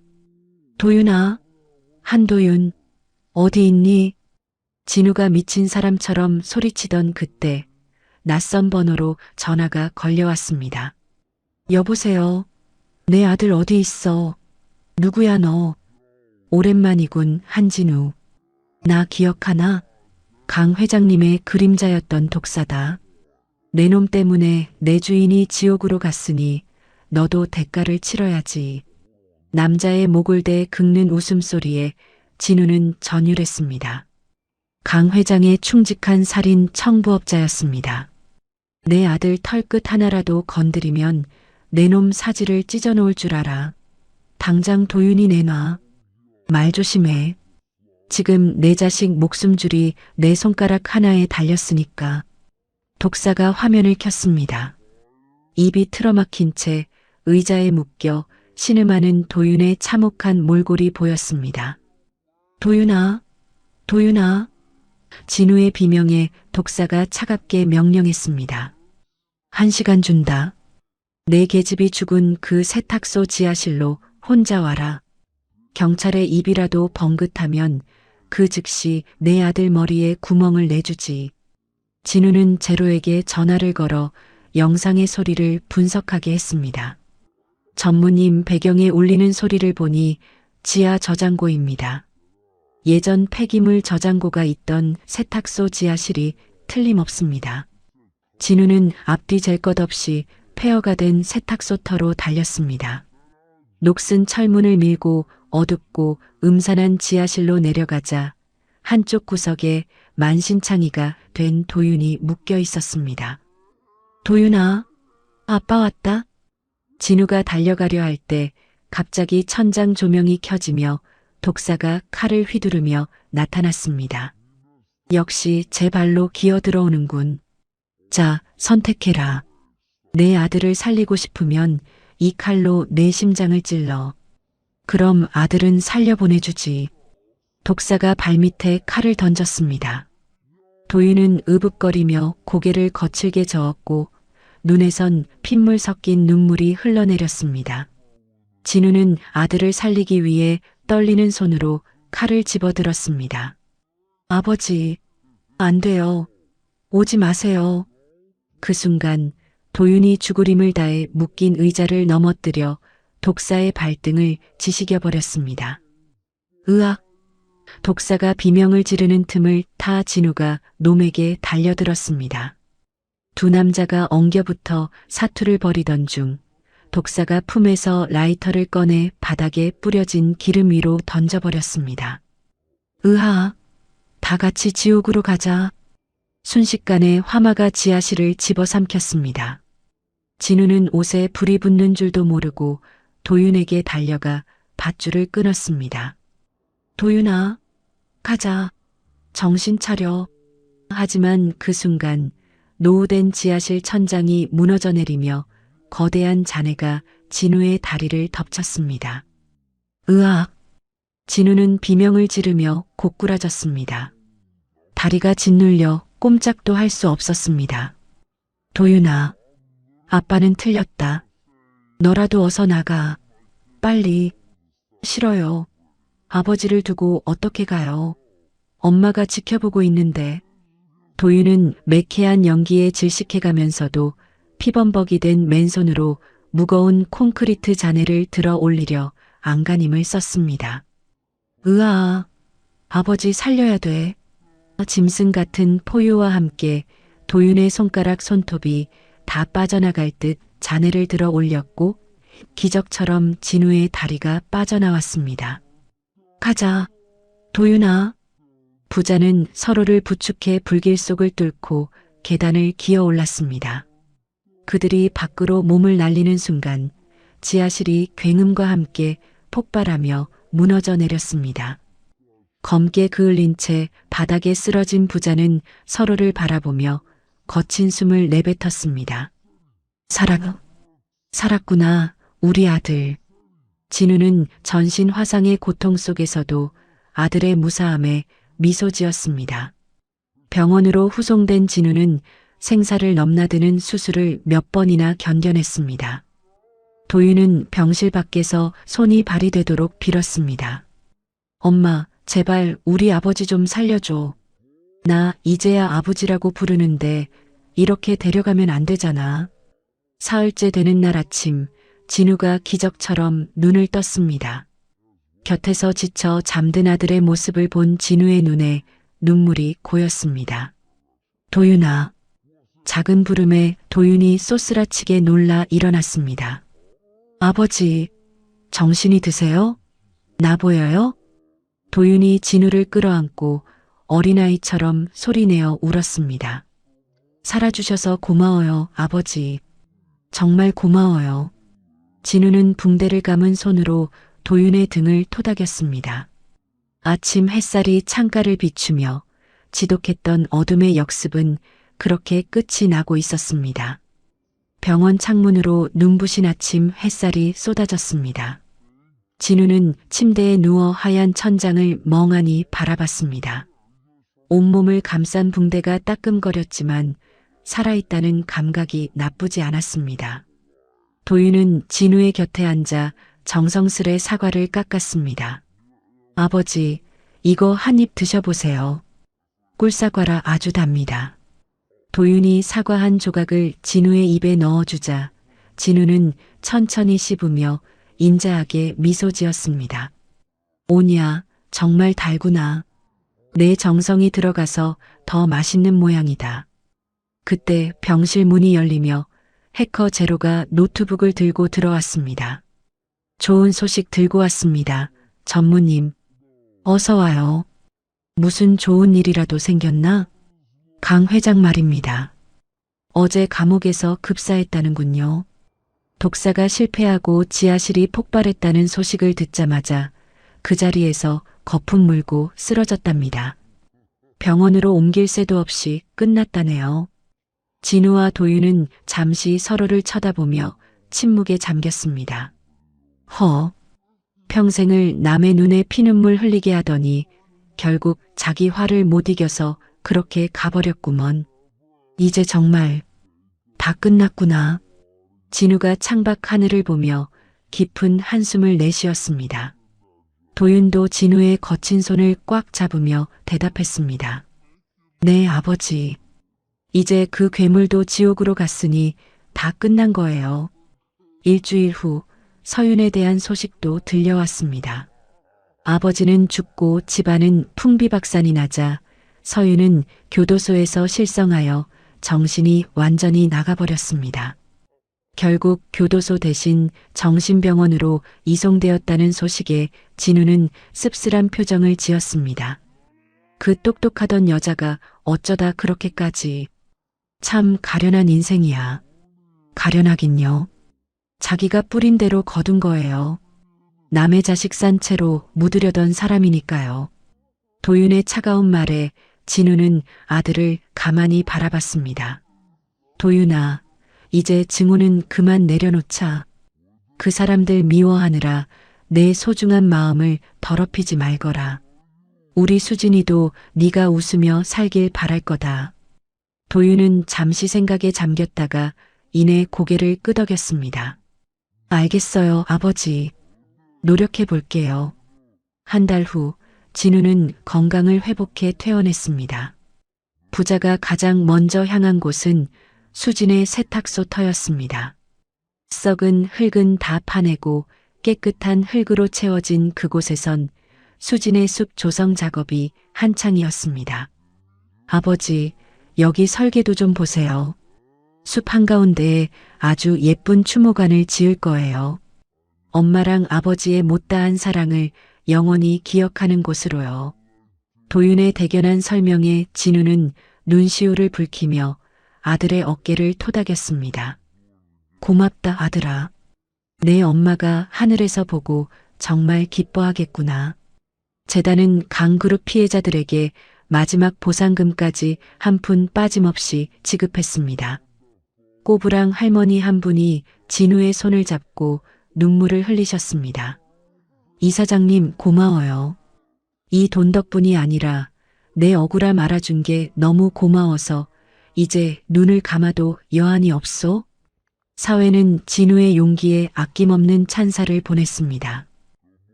도윤아, 한도윤, 어디 있니? 진우가 미친 사람처럼 소리치던 그때 낯선 번호로 전화가 걸려왔습니다. 여보세요. 내 아들 어디 있어? 누구야 너? 오랜만이군, 한진우. 나 기억하나? 강 회장님의 그림자였던 독사다. 내 놈 때문에 내 주인이 지옥으로 갔으니 너도 대가를 치러야지. 남자의 목을 대 긁는 웃음소리에 진우는 전율했습니다. 강 회장의 충직한 살인 청부업자였습니다. 내 아들 털끝 하나라도 건드리면 내 놈 사지를 찢어놓을 줄 알아. 당장 도윤이 내놔. 말 조심해. 지금 내 자식 목숨줄이 내 손가락 하나에 달렸으니까. 독사가 화면을 켰습니다. 입이 틀어막힌 채 의자에 묶여 신음하는 도윤의 참혹한 몰골이 보였습니다. 도윤아, 도윤아. 진우의 비명에 독사가 차갑게 명령했습니다. 1시간 준다. 내 계집이 죽은 그 세탁소 지하실로 혼자 와라. 경찰의 입이라도 벙긋하면 그 즉시 내 아들 머리에 구멍을 내주지. 진우는 제로에게 전화를 걸어 영상의 소리를 분석하게 했습니다. 전무님 배경에 울리는 소리를 보니 지하 저장고입니다. 예전 폐기물 저장고가 있던 세탁소 지하실이 틀림없습니다. 진우는 앞뒤 잴 것 없이 폐허가 된 세탁소 터로 달렸습니다. 녹슨 철문을 밀고 어둡고 음산한 지하실로 내려가자 한쪽 구석에 만신창이가 된 도윤이 묶여 있었습니다. 도윤아, 아빠 왔다. 진우가 달려가려 할 때 갑자기 천장 조명이 켜지며 독사가 칼을 휘두르며 나타났습니다. 역시 제 발로 기어 들어오는군. 자, 선택해라. 내 아들을 살리고 싶으면 이 칼로 내 심장을 찔러. 그럼 아들은 살려보내주지. 독사가 발밑에 칼을 던졌습니다. 도윤은 으붑거리며 고개를 거칠게 저었고 눈에선 핏물 섞인 눈물이 흘러내렸습니다. 진우는 아들을 살리기 위해 떨리는 손으로 칼을 집어들었습니다. 아버지, 안 돼요. 오지 마세요. 그 순간 도윤이 죽으림을 다해 묶인 의자를 넘어뜨려 독사의 발등을 지시겨 버렸습니다. 으악! 독사가 비명을 지르는 틈을 타 진우가 놈에게 달려들었습니다. 두 남자가 엉겨붙어 사투를 벌이던 중 독사가 품에서 라이터를 꺼내 바닥에 뿌려진 기름 위로 던져버렸습니다. 으하! 다 같이 지옥으로 가자. 순식간에 화마가 지아씨를 집어삼켰습니다. 진우는 옷에 불이 붙는 줄도 모르고 도윤에게 달려가 밧줄을 끊었습니다. 도윤아, 가자. 정신 차려. 하지만 그 순간 노후된 지하실 천장이 무너져 내리며 거대한 잔해가 진우의 다리를 덮쳤습니다. 으악! 진우는 비명을 지르며 고꾸라졌습니다. 다리가 짓눌려 꼼짝도 할 수 없었습니다. 도윤아, 아빠는 틀렸다. 너라도 어서 나가. 빨리. 싫어요. 아버지를 두고 어떻게 가요? 엄마가 지켜보고 있는데. 도윤은 매캐한 연기에 질식해가면서도 피범벅이 된 맨손으로 무거운 콘크리트 잔해를 들어 올리려 안간힘을 썼습니다. 으아, 아버지 살려야 돼. 짐승 같은 포효와 함께 도윤의 손가락 손톱이 다 빠져나갈 듯 잔해를 들어 올렸고 기적처럼 진우의 다리가 빠져나왔습니다. 가자, 도윤아. 부자는 서로를 부축해 불길 속을 뚫고 계단을 기어 올랐습니다. 그들이 밖으로 몸을 날리는 순간 지하실이 굉음과 함께 폭발하며 무너져 내렸습니다. 검게 그을린 채 바닥에 쓰러진 부자는 서로를 바라보며 거친 숨을 내뱉었습니다. 살았구나, 우리 아들. 진우는 전신 화상의 고통 속에서도 아들의 무사함에 미소 지었습니다. 병원으로 후송된 진우는 생사를 넘나드는 수술을 몇 번이나 견뎌냈습니다. 도윤은 병실 밖에서 손이 발이 되도록 빌었습니다. 엄마, 제발 우리 아버지 좀 살려줘. 나 이제야 아버지라고 부르는데 이렇게 데려가면 안 되잖아. 사흘째 되는 날 아침, 진우가 기적처럼 눈을 떴습니다. 곁에서 지쳐 잠든 아들의 모습을 본 진우의 눈에 눈물이 고였습니다. 도윤아. 작은 부름에 도윤이 쏘스라치게 놀라 일어났습니다. 아버지, 정신이 드세요? 나 보여요? 도윤이 진우를 끌어안고 어린아이처럼 소리내어 울었습니다. 살아주셔서 고마워요, 아버지. 정말 고마워요. 진우는 붕대를 감은 손으로 도윤의 등을 토닥였습니다. 아침 햇살이 창가를 비추며 지독했던 어둠의 역습은 그렇게 끝이 나고 있었습니다. 병원 창문으로 눈부신 아침 햇살이 쏟아졌습니다. 진우는 침대에 누워 하얀 천장을 멍하니 바라봤습니다. 온몸을 감싼 붕대가 따끔거렸지만 살아있다는 감각이 나쁘지 않았습니다. 도윤은 진우의 곁에 앉아 정성스레 사과를 깎았습니다. 아버지, 이거 한 입 드셔보세요. 꿀사과라 아주 답니다. 도윤이 사과 한 조각을 진우의 입에 넣어주자 진우는 천천히 씹으며 인자하게 미소 지었습니다. 오냐, 정말 달구나. 내 정성이 들어가서 더 맛있는 모양이다. 그때 병실 문이 열리며 해커 제로가 노트북을 들고 들어왔습니다. 좋은 소식 들고 왔습니다. 전무님. 어서 와요. 무슨 좋은 일이라도 생겼나? 강 회장 말입니다. 어제 감옥에서 급사했다는군요. 독사가 실패하고 지하실이 폭발했다는 소식을 듣자마자 그 자리에서 거품 물고 쓰러졌답니다. 병원으로 옮길 새도 없이 끝났다네요. 진우와 도윤은 잠시 서로를 쳐다보며 침묵에 잠겼습니다. 평생을 남의 눈에 피눈물 흘리게 하더니 결국 자기 화를 못 이겨서 그렇게 가버렸구먼. 이제 정말 다 끝났구나. 진우가 창밖 하늘을 보며 깊은 한숨을 내쉬었습니다. 도윤도 진우의 거친 손을 꽉 잡으며 대답했습니다. 네, 아버지. 이제 그 괴물도 지옥으로 갔으니 다 끝난 거예요. 일주일 후 서윤에 대한 소식도 들려왔습니다. 아버지는 죽고 집안은 풍비박산이 나자 서윤은 교도소에서 실성하여 정신이 완전히 나가버렸습니다. 결국 교도소 대신 정신병원으로 이송되었다는 소식에 진우는 씁쓸한 표정을 지었습니다. 그 똑똑하던 여자가 어쩌다 그렇게까지. 참 가련한 인생이야. 가련하긴요. 자기가 뿌린 대로 거둔 거예요. 남의 자식 산 채로 묻으려던 사람이니까요. 도윤의 차가운 말에 진우는 아들을 가만히 바라봤습니다. 도윤아, 이제 증오는 그만 내려놓자. 그 사람들 미워하느라 내 소중한 마음을 더럽히지 말거라. 우리 수진이도 네가 웃으며 살길 바랄 거다. 도윤은 잠시 생각에 잠겼다가 이내 고개를 끄덕였습니다. 알겠어요, 아버지. 노력해 볼게요. 한 달 후 진우는 건강을 회복해 퇴원했습니다. 부자가 가장 먼저 향한 곳은 수진의 세탁소 터였습니다. 썩은 흙은 다 파내고 깨끗한 흙으로 채워진 그곳에선 수진의 숲 조성 작업이 한창이었습니다. 아버지, 여기 설계도 좀 보세요. 숲 한가운데에 아주 예쁜 추모관을 지을 거예요. 엄마랑 아버지의 못다한 사랑을 영원히 기억하는 곳으로요. 도윤의 대견한 설명에 진우는 눈시울을 붉히며 아들의 어깨를 토닥였습니다. 고맙다, 아들아. 내 엄마가 하늘에서 보고 정말 기뻐하겠구나. 재단은 강그룹 피해자들에게 마지막 보상금까지 한 푼 빠짐없이 지급했습니다. 꼬부랑 할머니 한 분이 진우의 손을 잡고 눈물을 흘리셨습니다. 이사장님 고마워요. 이 돈 덕분이 아니라 내 억울함 알아준 게 너무 고마워서 이제 눈을 감아도 여한이 없소? 사회는 진우의 용기에 아낌없는 찬사를 보냈습니다.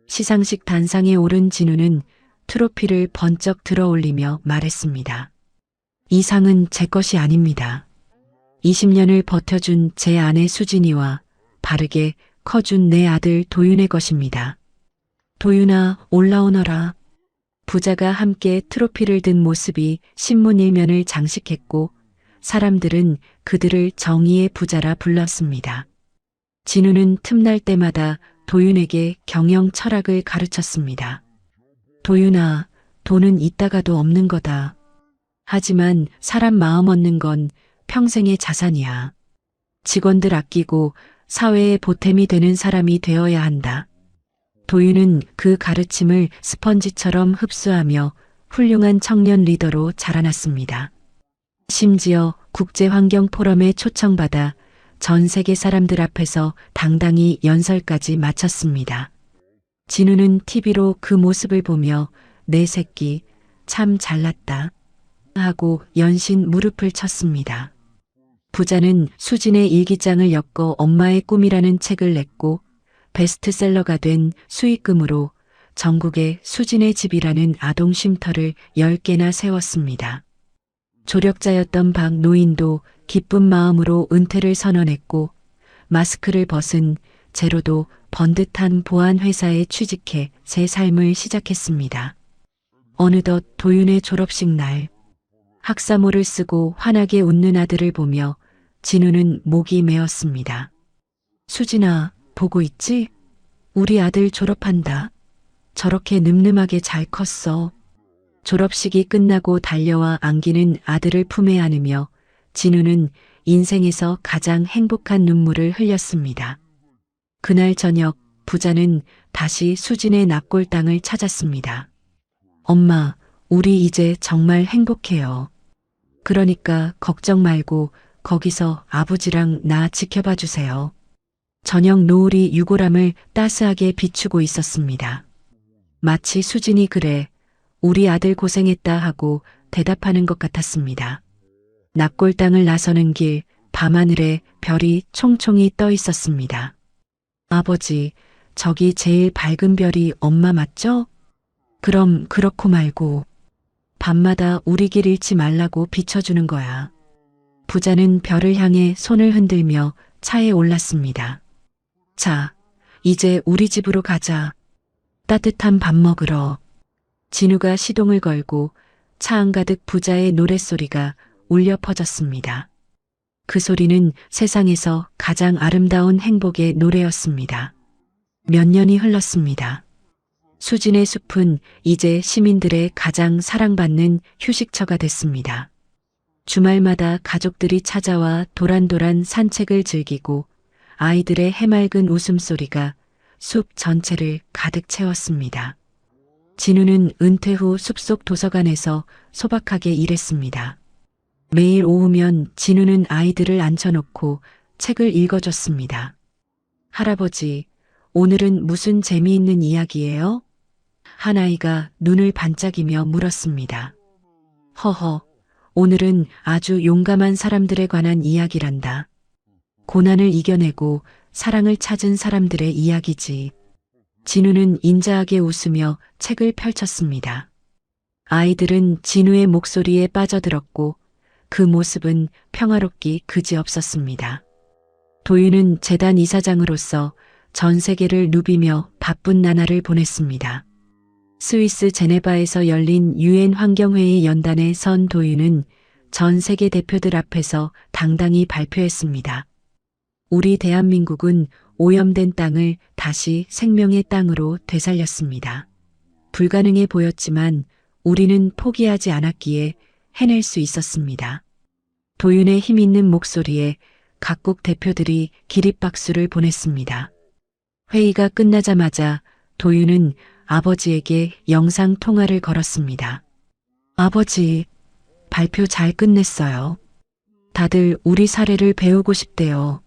시상식 단상에 오른 진우는 트로피를 번쩍 들어올리며 말했습니다. 이 상은 제 것이 아닙니다. 20년을 버텨준 제 아내 수진이와 바르게 커준 내 아들 도윤의 것입니다. 도윤아, 올라오너라. 부자가 함께 트로피를 든 모습이 신문 일면을 장식했고 사람들은 그들을 정의의 부자라 불렀습니다. 진우는 틈날 때마다 도윤에게 경영 철학을 가르쳤습니다. 도윤아, 돈은 있다가도 없는 거다. 하지만 사람 마음 얻는 건 평생의 자산이야. 직원들 아끼고 사회의 보탬이 되는 사람이 되어야 한다. 도윤은 그 가르침을 스펀지처럼 흡수하며 훌륭한 청년 리더로 자라났습니다. 심지어 국제환경포럼에 초청받아 전 세계 사람들 앞에서 당당히 연설까지 마쳤습니다. 진우는 TV로 그 모습을 보며 내 새끼 참 잘났다 하고 연신 무릎을 쳤습니다. 부자는 수진의 일기장을 엮어 엄마의 꿈이라는 책을 냈고 베스트셀러가 된 수익금으로 전국에 수진의 집이라는 아동 쉼터를 10개나 세웠습니다. 조력자였던 박 노인도 기쁜 마음으로 은퇴를 선언했고 마스크를 벗은 제로도 번듯한 보안회사에 취직해 새 삶을 시작했습니다. 어느덧 도윤의 졸업식 날 학사모를 쓰고 환하게 웃는 아들을 보며 진우는 목이 메었습니다. 수진아, 보고 있지? 우리 아들 졸업한다. 저렇게 늠름하게 잘 컸어. 졸업식이 끝나고 달려와 안기는 아들을 품에 안으며 진우는 인생에서 가장 행복한 눈물을 흘렸습니다. 그날 저녁 부자는 다시 수진의 납골당을 찾았습니다. 엄마, 우리 이제 정말 행복해요. 그러니까 걱정 말고 거기서 아버지랑 나 지켜봐 주세요. 저녁 노을이 유골함을 따스하게 비추고 있었습니다. 마치 수진이 그래, 우리 아들 고생했다 하고 대답하는 것 같았습니다. 납골당을 나서는 길, 밤하늘에 별이 총총히 떠 있었습니다. 아버지, 저기 제일 밝은 별이 엄마 맞죠? 그럼 그렇고 말고 밤마다 우리 길 잃지 말라고 비춰주는 거야. 부자는 별을 향해 손을 흔들며 차에 올랐습니다. 자, 이제 우리 집으로 가자. 따뜻한 밥 먹으러. 진우가 시동을 걸고 차 한가득 부자의 노랫소리가 울려 퍼졌습니다. 그 소리는 세상에서 가장 아름다운 행복의 노래였습니다. 몇 년이 흘렀습니다. 수진의 숲은 이제 시민들의 가장 사랑받는 휴식처가 됐습니다. 주말마다 가족들이 찾아와 도란도란 산책을 즐기고 아이들의 해맑은 웃음소리가 숲 전체를 가득 채웠습니다. 진우는 은퇴 후 숲속 도서관에서 소박하게 일했습니다. 매일 오후면 진우는 아이들을 앉혀놓고 책을 읽어줬습니다. 할아버지, 오늘은 무슨 재미있는 이야기예요? 한 아이가 눈을 반짝이며 물었습니다. 허허, 오늘은 아주 용감한 사람들에 관한 이야기란다. 고난을 이겨내고 사랑을 찾은 사람들의 이야기지. 진우는 인자하게 웃으며 책을 펼쳤습니다. 아이들은 진우의 목소리에 빠져들었고 그 모습은 평화롭기 그지없었습니다. 도윤은 재단 이사장으로서 전 세계를 누비며 바쁜 나날을 보냈습니다. 스위스 제네바에서 열린 유엔 환경회의 연단에 선 도윤은 전 세계 대표들 앞에서 당당히 발표했습니다. 우리 대한민국은 오염된 땅을 다시 생명의 땅으로 되살렸습니다. 불가능해 보였지만 우리는 포기하지 않았기에 해낼 수 있었습니다. 도윤의 힘있는 목소리에 각국 대표들이 기립박수를 보냈습니다. 회의가 끝나자마자 도윤은 아버지에게 영상 통화를 걸었습니다. 아버지, 발표 잘 끝냈어요. 다들 우리 사례를 배우고 싶대요.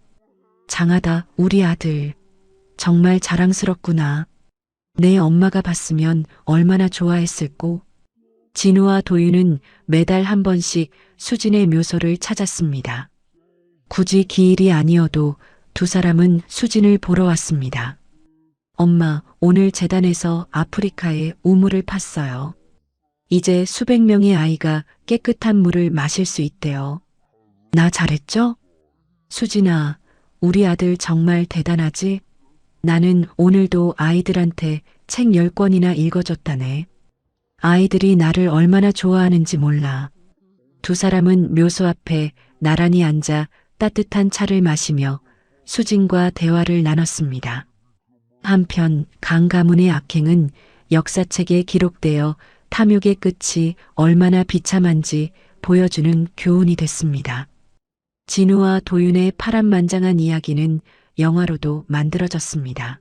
장하다, 우리 아들. 정말 자랑스럽구나. 내 엄마가 봤으면 얼마나 좋아했을꼬. 진우와 도윤은 매달 한 번씩 수진의 묘소를 찾았습니다. 굳이 기일이 아니어도 두 사람은 수진을 보러 왔습니다. 엄마, 오늘 재단에서 아프리카에 우물을 팠어요. 이제 수백 명의 아이가 깨끗한 물을 마실 수 있대요. 나 잘했죠? 수진아, 우리 아들 정말 대단하지? 나는 오늘도 아이들한테 책 10권이나 읽어줬다네. 아이들이 나를 얼마나 좋아하는지 몰라. 두 사람은 묘소 앞에 나란히 앉아 따뜻한 차를 마시며 수진과 대화를 나눴습니다. 한편 강 가문의 악행은 역사책에 기록되어 탐욕의 끝이 얼마나 비참한지 보여주는 교훈이 됐습니다. 진우와 도윤의 파란만장한 이야기는 영화로도 만들어졌습니다.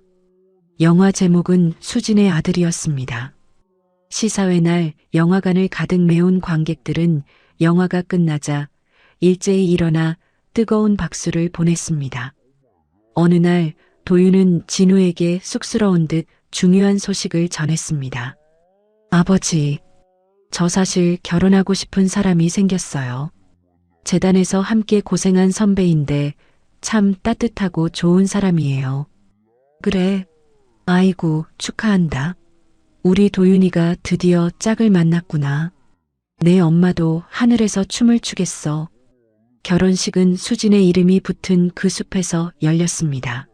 영화 제목은 수진의 아들이었습니다. 시사회 날 영화관을 가득 메운 관객들은 영화가 끝나자 일제히 일어나 뜨거운 박수를 보냈습니다. 어느 날 도윤은 진우에게 쑥스러운 듯 중요한 소식을 전했습니다. 아버지, 저 사실 결혼하고 싶은 사람이 생겼어요. 재단에서 함께 고생한 선배인데 참 따뜻하고 좋은 사람이에요. 그래, 아이고 축하한다. 우리 도윤이가 드디어 짝을 만났구나. 내 엄마도 하늘에서 춤을 추겠어. 결혼식은 수진의 이름이 붙은 그 숲에서 열렸습니다.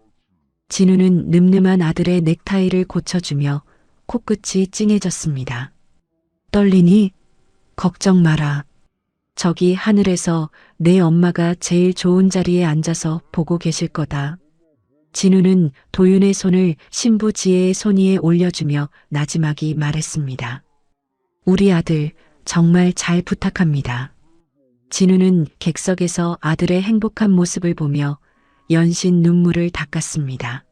진우는 늠름한 아들의 넥타이를 고쳐주며 코끝이 찡해졌습니다. 떨리니? 걱정 마라. 저기 하늘에서 내 엄마가 제일 좋은 자리에 앉아서 보고 계실 거다. 진우는 도윤의 손을 신부 지혜의 손 위에 올려주며 나지막이 말했습니다. 우리 아들 정말 잘 부탁합니다. 진우는 객석에서 아들의 행복한 모습을 보며 연신 눈물을 닦았습니다.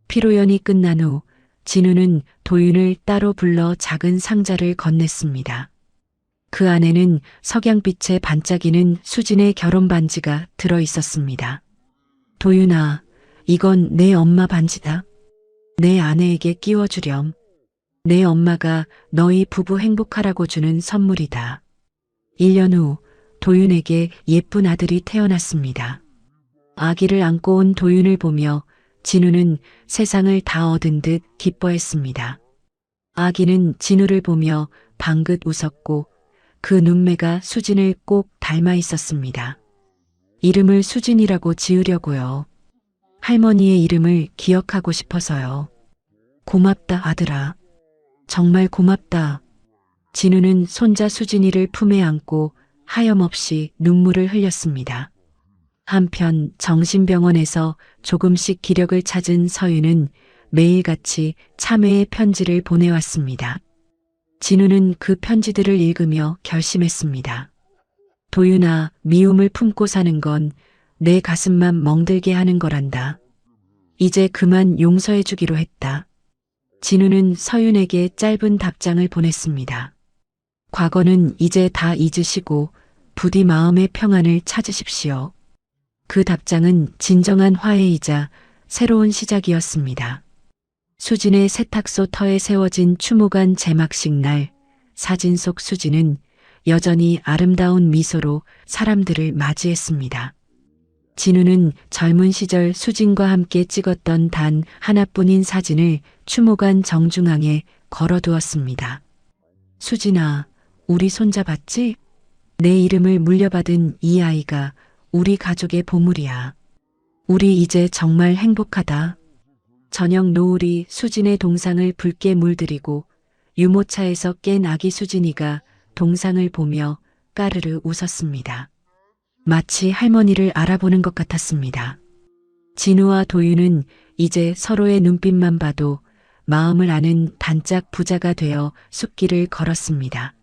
피로연이 끝난 후 진우는 도윤을 따로 불러 작은 상자를 건넸습니다. 그 안에는 석양빛에 반짝이는 수진의 결혼 반지가 들어 있었습니다. 도윤아, 이건 내 엄마 반지다. 내 아내에게 끼워주렴. 내 엄마가 너희 부부 행복하라고 주는 선물이다. 1년 후 도윤에게 예쁜 아들이 태어났습니다. 아기를 안고 온 도윤을 보며 진우는 세상을 다 얻은 듯 기뻐했습니다. 아기는 진우를 보며 방긋 웃었고 그 눈매가 수진을 꼭 닮아 있었습니다. 이름을 수진이라고 지으려고요. 할머니의 이름을 기억하고 싶어서요. 고맙다, 아들아. 정말 고맙다. 진우는 손자 수진이를 품에 안고 하염없이 눈물을 흘렸습니다. 한편 정신병원에서 조금씩 기력을 찾은 서윤은 매일같이 참회의 편지를 보내왔습니다. 진우는 그 편지들을 읽으며 결심했습니다. 도윤아, 미움을 품고 사는 건 내 가슴만 멍들게 하는 거란다. 이제 그만 용서해 주기로 했다. 진우는 서윤에게 짧은 답장을 보냈습니다. 과거는 이제 다 잊으시고 부디 마음의 평안을 찾으십시오. 그 답장은 진정한 화해이자 새로운 시작이었습니다. 수진의 세탁소 터에 세워진 추모관 제막식 날, 사진 속 수진은 여전히 아름다운 미소로 사람들을 맞이했습니다. 진우는 젊은 시절 수진과 함께 찍었던 단 하나뿐인 사진을 추모관 정중앙에 걸어두었습니다. 수진아, 우리 손자 봤지? 내 이름을 물려받은 이 아이가 우리 가족의 보물이야. 우리 이제 정말 행복하다. 저녁 노을이 수진의 동상을 붉게 물들이고 유모차에서 깬 아기 수진이가 동상을 보며 까르르 웃었습니다. 마치 할머니를 알아보는 것 같았습니다. 진우와 도윤은 이제 서로의 눈빛만 봐도 마음을 아는 단짝 부자가 되어 숲길을 걸었습니다.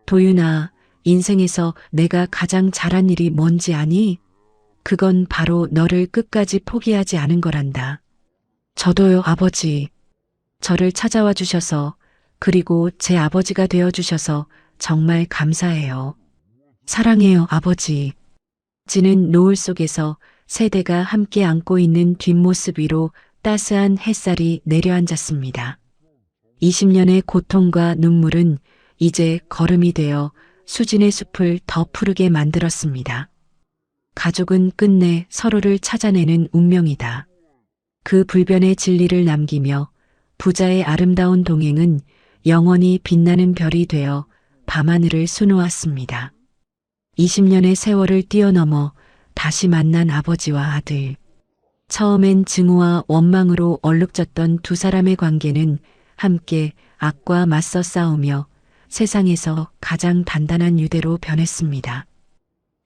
도윤아, 인생에서 내가 가장 잘한 일이 뭔지 아니? 그건 바로 너를 끝까지 포기하지 않은 거란다. 저도요, 아버지. 저를 찾아와 주셔서, 그리고 제 아버지가 되어 주셔서 정말 감사해요. 사랑해요, 아버지. 진은 노을 속에서 세대가 함께 안고 있는 뒷모습 위로 따스한 햇살이 내려앉았습니다. 20년의 고통과 눈물은 이제 걸음이 되어 수진의 숲을 더 푸르게 만들었습니다. 가족은 끝내 서로를 찾아내는 운명이다. 그 불변의 진리를 남기며 부자의 아름다운 동행은 영원히 빛나는 별이 되어 밤하늘을 수놓았습니다. 20년의 세월을 뛰어넘어 다시 만난 아버지와 아들. 처음엔 증오와 원망으로 얼룩졌던 두 사람의 관계는 함께 악과 맞서 싸우며 세상에서 가장 단단한 유대로 변했습니다.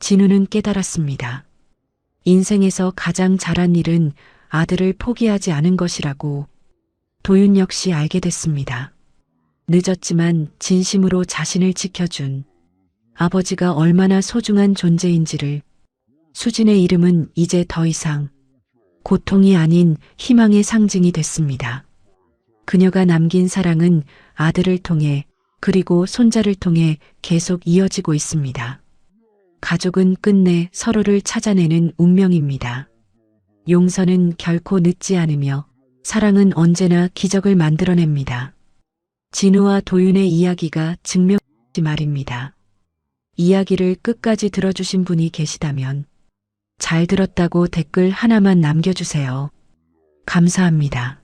진우는 깨달았습니다. 인생에서 가장 잘한 일은 아들을 포기하지 않은 것이라고. 도윤 역시 알게 됐습니다. 늦었지만 진심으로 자신을 지켜준 아버지가 얼마나 소중한 존재인지를. 수진의 이름은 이제 더 이상 고통이 아닌 희망의 상징이 됐습니다. 그녀가 남긴 사랑은 아들을 통해 그리고 손자를 통해 계속 이어지고 있습니다. 가족은 끝내 서로를 찾아내는 운명입니다. 용서는 결코 늦지 않으며 사랑은 언제나 기적을 만들어냅니다. 진우와 도윤의 이야기가 증명하지 말입니다. 이야기를 끝까지 들어주신 분이 계시다면 잘 들었다고 댓글 하나만 남겨주세요. 감사합니다.